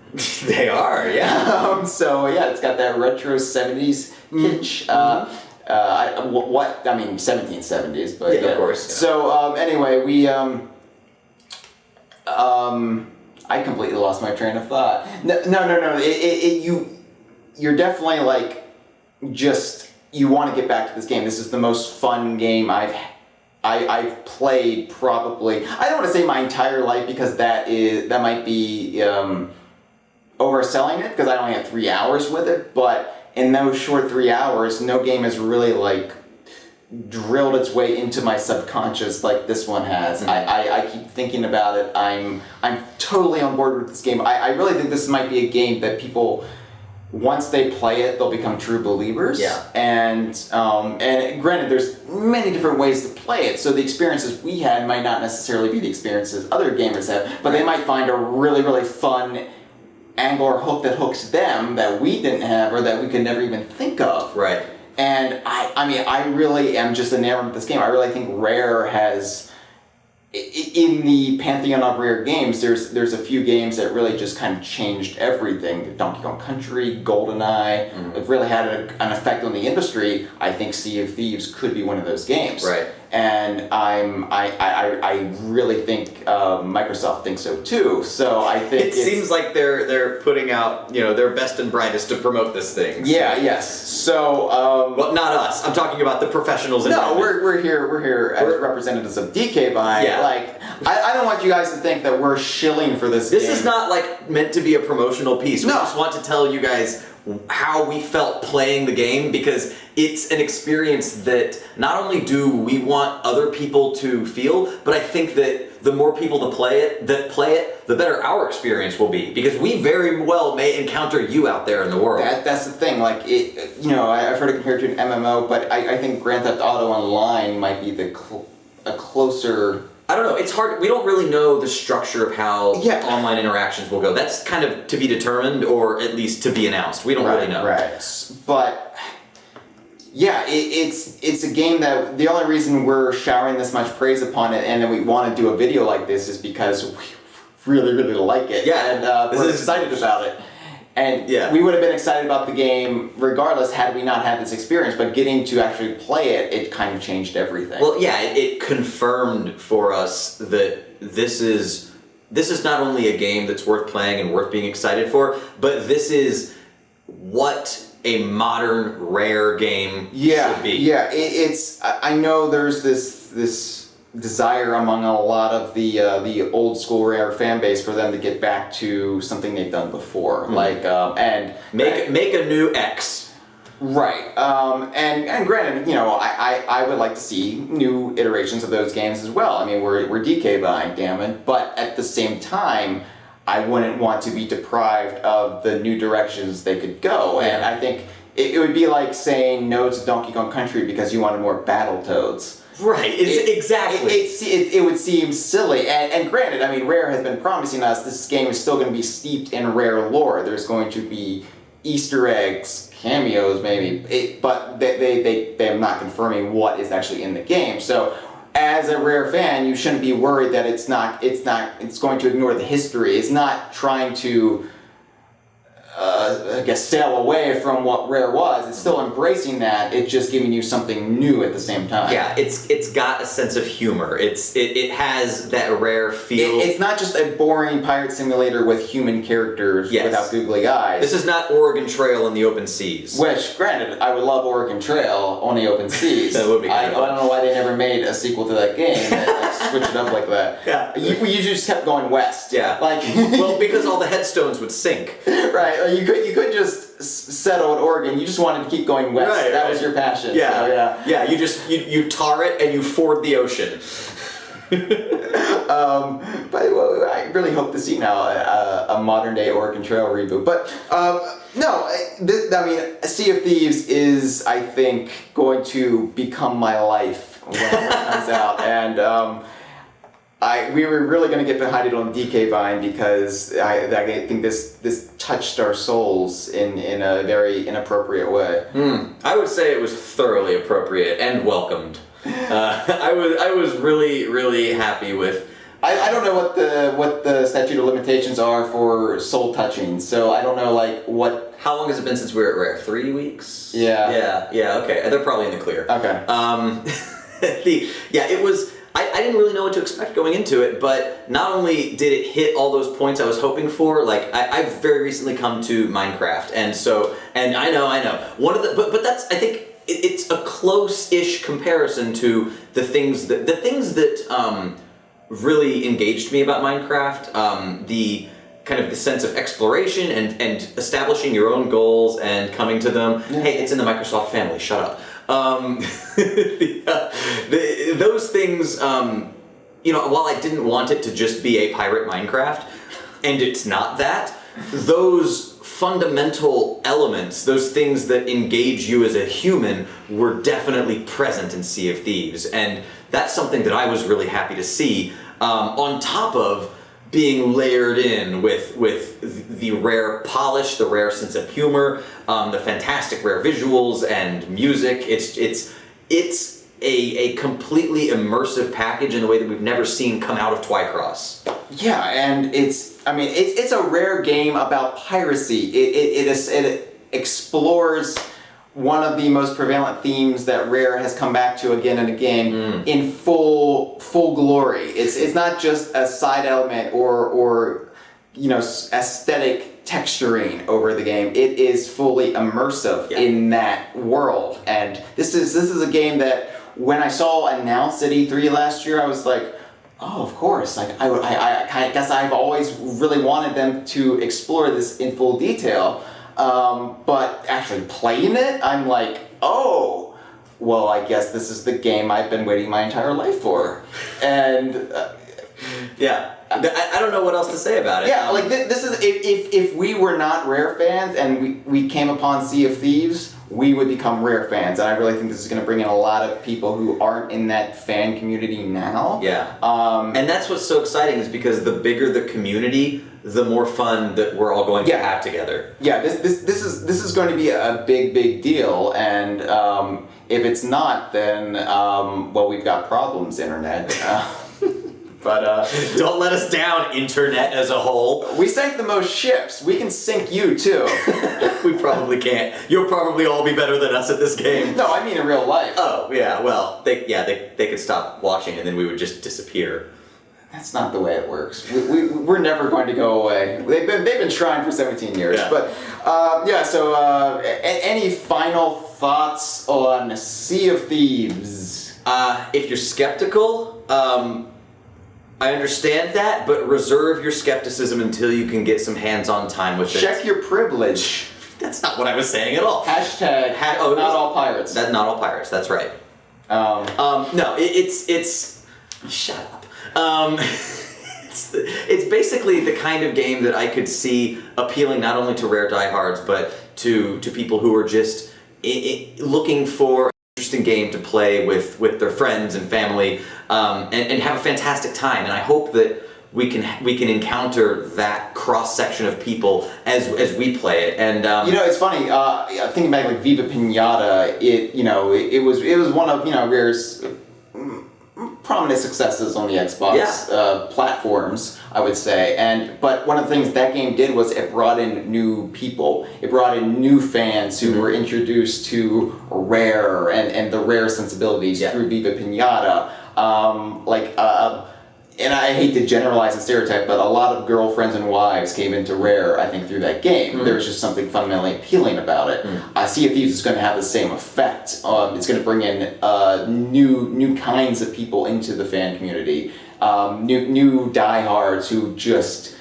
They are, yeah. So it's got that retro 70s kitsch. 1770s, but of course. So anyway, we I completely lost my train of thought. No. You're definitely like you want to get back to this game. This is the most fun game I've played probably. I don't want to say my entire life because that might be overselling it because I only had 3 hours with it. But in those short 3 hours, no game has really like drilled its way into my subconscious like this one has. I keep thinking about it. I'm totally on board with this game. I really think this might be a game that people, once they play it, they'll become true believers. Yeah. And granted, there's many different ways to play it, so the experiences we had might not necessarily be the experiences other gamers have, but they might find a really, really fun angle or hook that hooks them that we didn't have or that we could never even think of. Right. And I really am just enamored with this game. I really think Rare has, in the pantheon of Rare games, there's a few games that really just kind of changed everything. Donkey Kong Country, GoldenEye, have really had an effect on the industry. I think Sea of Thieves could be one of those games. Right. And I really think Microsoft thinks so too. So I think it seems like they're putting out their best and brightest to promote this thing. Yes. So well, not us. I'm talking about the professionals. No, we're here as representatives of DK by. Yeah. Like I don't want you guys to think that we're shilling for this. This game. is not like meant to be a promotional piece. We No. just want to tell you guys how we felt playing the game because it's an experience that not only do we want other people to feel, but I think that the more people that play it, the better our experience will be because we very well may encounter you out there in the world. That's the thing. Like I've heard it compared to an MMO, but I think Grand Theft Auto Online might be a closer. I don't know. It's hard. We don't really know the structure of how online interactions will go. That's kind of to be determined, or at least to be announced. We don't really know. Right. But yeah, it's a game that the only reason we're showering this much praise upon it, and then we want to do a video like this, is because we really, really like it. Yeah, and we're excited about it. And we would have been excited about the game regardless had we not had this experience, but getting to actually play it kind of changed everything. Well, yeah, it confirmed for us that this is not only a game that's worth playing and worth being excited for, but this is what a modern Rare game Yeah, should be. yeah. I know there's this desire among a lot of the old school Rare fan base for them to get back to something they've done before, and Make a new X. Right. And granted, I would like to see new iterations of those games as well. I mean, we're DK buying, damn it. But at the same time, I wouldn't want to be deprived of the new directions they could go. And I think it would be like saying no to Donkey Kong Country because you wanted more Battletoads. Right, exactly. It would seem silly. And granted, I mean, Rare has been promising us this game is still going to be steeped in Rare lore. There's going to be Easter eggs, cameos maybe, but they're not confirming what is actually in the game. So as a Rare fan, you shouldn't be worried that it's going to ignore the history. It's not trying to I guess sail away from what Rare was. It's still embracing that. It's just giving you something new at the same time. Yeah, it's got a sense of humor. It has that Rare feel. It's not just a boring pirate simulator with human characters without googly eyes. This is not Oregon Trail in the open seas. Which, granted, I would love Oregon Trail on the open seas. That would be I don't know why they never made a sequel to that game that switch it up like that. Yeah. You just kept going west. Yeah. Well, because all the headstones would sink. Right. You couldn't just settle in Oregon. You just wanted to keep going west. Right, that was your passion. Yeah. So, yeah. Yeah. You tar it and you ford the ocean. But I really hope to see now a modern day Oregon Trail reboot. But no, I mean, Sea of Thieves is, I think, going to become my life when it comes out, and we were really going to get behind it on DK Vine because I think this touched our souls in a very inappropriate way. I would say it was thoroughly appropriate and welcomed. I was really, really happy with. I don't know what the statute of limitations are for soul touching, so I don't know what. How long has it been since we were at Rare? 3 weeks? Yeah. Yeah, okay. They're probably in the clear. Okay. It was. I didn't really know what to expect going into it, but not only did it hit all those points I was hoping for, I've very recently come to Minecraft, and I know one of the but that's I think it's a close-ish comparison to the things that really engaged me about Minecraft, the kind of the sense of exploration and establishing your own goals and coming to them. Yeah. Hey, it's in the Microsoft family. Shut up. Those things, while I didn't want it to just be a pirate Minecraft, and it's not that, those fundamental elements, those things that engage you as a human, were definitely present in Sea of Thieves, and that's something that I was really happy to see, on top of being layered in with the Rare polish, the Rare sense of humor, the fantastic Rare visuals and music. It's a completely immersive package in the way that we've never seen come out of Twycross. Yeah, and it's a Rare game about piracy. It explores one of the most prevalent themes that Rare has come back to again and again in full glory. It's not just a side element or aesthetic texturing over the game. It is fully immersive in that world. And this is a game that when I saw announced at E3 last year, I was like, oh, of course. I guess I've always really wanted them to explore this in full detail. But actually playing it, I'm like, oh, well, I guess this is the game I've been waiting my entire life for. And I don't know what else to say about it. Yeah, this is if we were not Rare fans and we came upon Sea of Thieves, we would become Rare fans, and I really think this is going to bring in a lot of people who aren't in that fan community now. Yeah. And that's what's so exciting is because the bigger the community, the more fun that we're all going to have together. Yeah, this is going to be a big deal, and if it's not, then we've got problems, internet. But don't let us down, internet as a whole. We sank the most ships. We can sink you too. We probably can't. You'll probably all be better than us at this game. No, I mean in real life. Oh yeah, well they could stop watching and then we would just disappear. That's not the way it works. We're never going to go away. They've been trying for 17 years. Yeah. But so any final thoughts on Sea of Thieves? If you're skeptical, I understand that, but reserve your skepticism until you can get some hands-on time with it. Check your privilege. That's not what I was saying at all. Hashtag not all pirates. Not all pirates. That's right. No, it's shut up. It's basically the kind of game that I could see appealing not only to rare diehards, but to people who are just looking for an interesting game to play with their friends and family, and have a fantastic time. And I hope that we can encounter that cross section of people as we play it. And it's funny. Thinking back, like Viva Pinata, it was one of Rare's prominent successes on the Xbox platforms, I would say. But one of the things that game did was it brought in new people. It brought in new fans who were introduced to Rare and the Rare sensibilities through Viva Pinata. And I hate to generalize and stereotype, but a lot of girlfriends and wives came into Rare, I think, through that game. There was just something fundamentally appealing about it. Sea of Thieves is going to have the same effect. It's going to bring in new kinds of people into the fan community, new diehards who just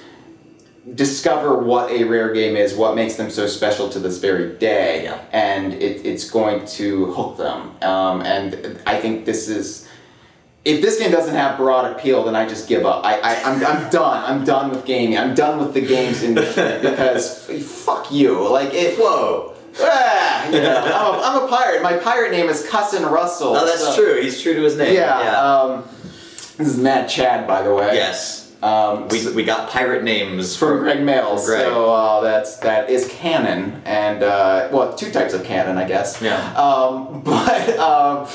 discover what a Rare game is, what makes them so special to this very day, and it's going to hook them. And I think this is... If this game doesn't have broad appeal, then I just give up. I'm done. I'm done with gaming. I'm done with the games industry because fuck you. Whoa. I'm a pirate. My pirate name is Cussin Russell. Oh, that's true. He's true to his name. Yeah. This is Mad Chad, by the way. Yes. We got pirate names from Greg Mails. Greg. So that is canon, and two types of canon, I guess. Yeah.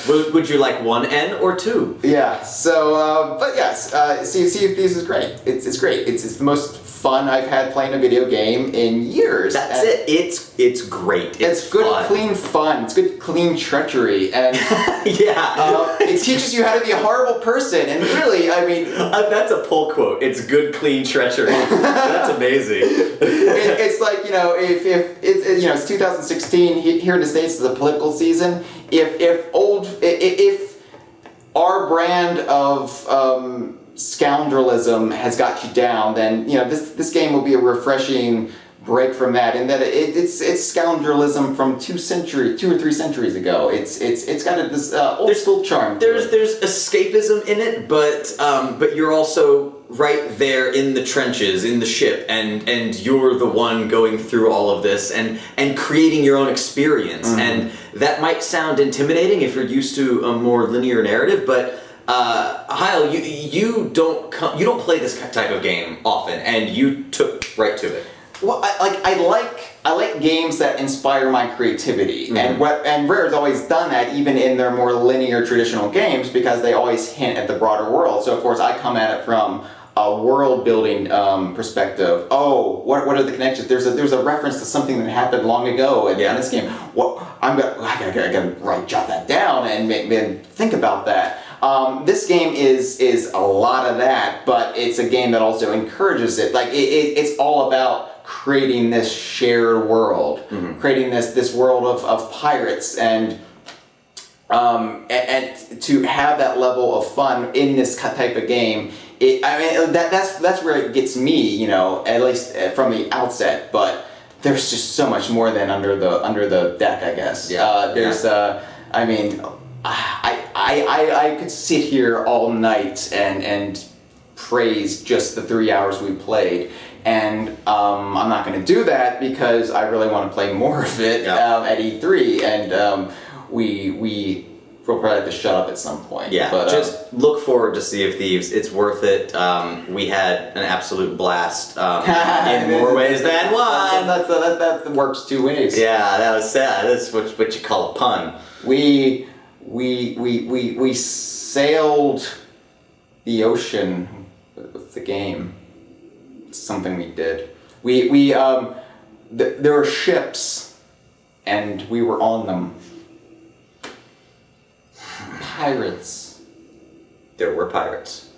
Would you like one N or two? Yeah. So, but yes, Sea of Thieves is great. It's great. It's the most fun I've had playing a video game in years. That's it. It's great. It's good, fun. Clean fun. It's good, clean treachery, and it teaches you how to be a horrible person. And really, I mean, that's a pull quote. It's good, clean treachery. That's amazing. It's like if it's 2016 here in the States. It's a political season. If our brand of scoundrelism has got you down, then this game will be a refreshing break from that, and that it's scoundrelism from 2 or 3 centuries ago. It's got this old school charm. There's escapism in it, but you're also right there in the trenches, in the ship, and you're the one going through all of this and creating your own experience. And that might sound intimidating if you're used to a more linear narrative, but Hyle, you don't play this type of game often, and you took right to it. Well, I like games that inspire my creativity, and Rare's always done that, even in their more linear traditional games, because they always hint at the broader world. So of course I come at it from a world building perspective. Oh, what are the connections? There's a reference to something that happened long ago in this game. I gotta jot that down and think about that. This game is a lot of that, but it's a game that also encourages it. It's all about creating this shared world, creating this world of pirates, and to have that level of fun in this type of game. That's where it gets me, at least from the outset. But there's just so much more than under the deck, I guess. I could sit here all night and praise just the 3 hours we played, and I'm not going to do that because I really want to play more of it at E3, and we'll probably have to shut up at some point. Yeah, but just look forward to Sea of Thieves. It's worth it. We had an absolute blast in more ways than one. That works 2 ways. Yeah, that was sad. That's what you call a pun. We sailed the ocean with the game. It's something we did. There were ships, and we were on them. Pirates. There were pirates.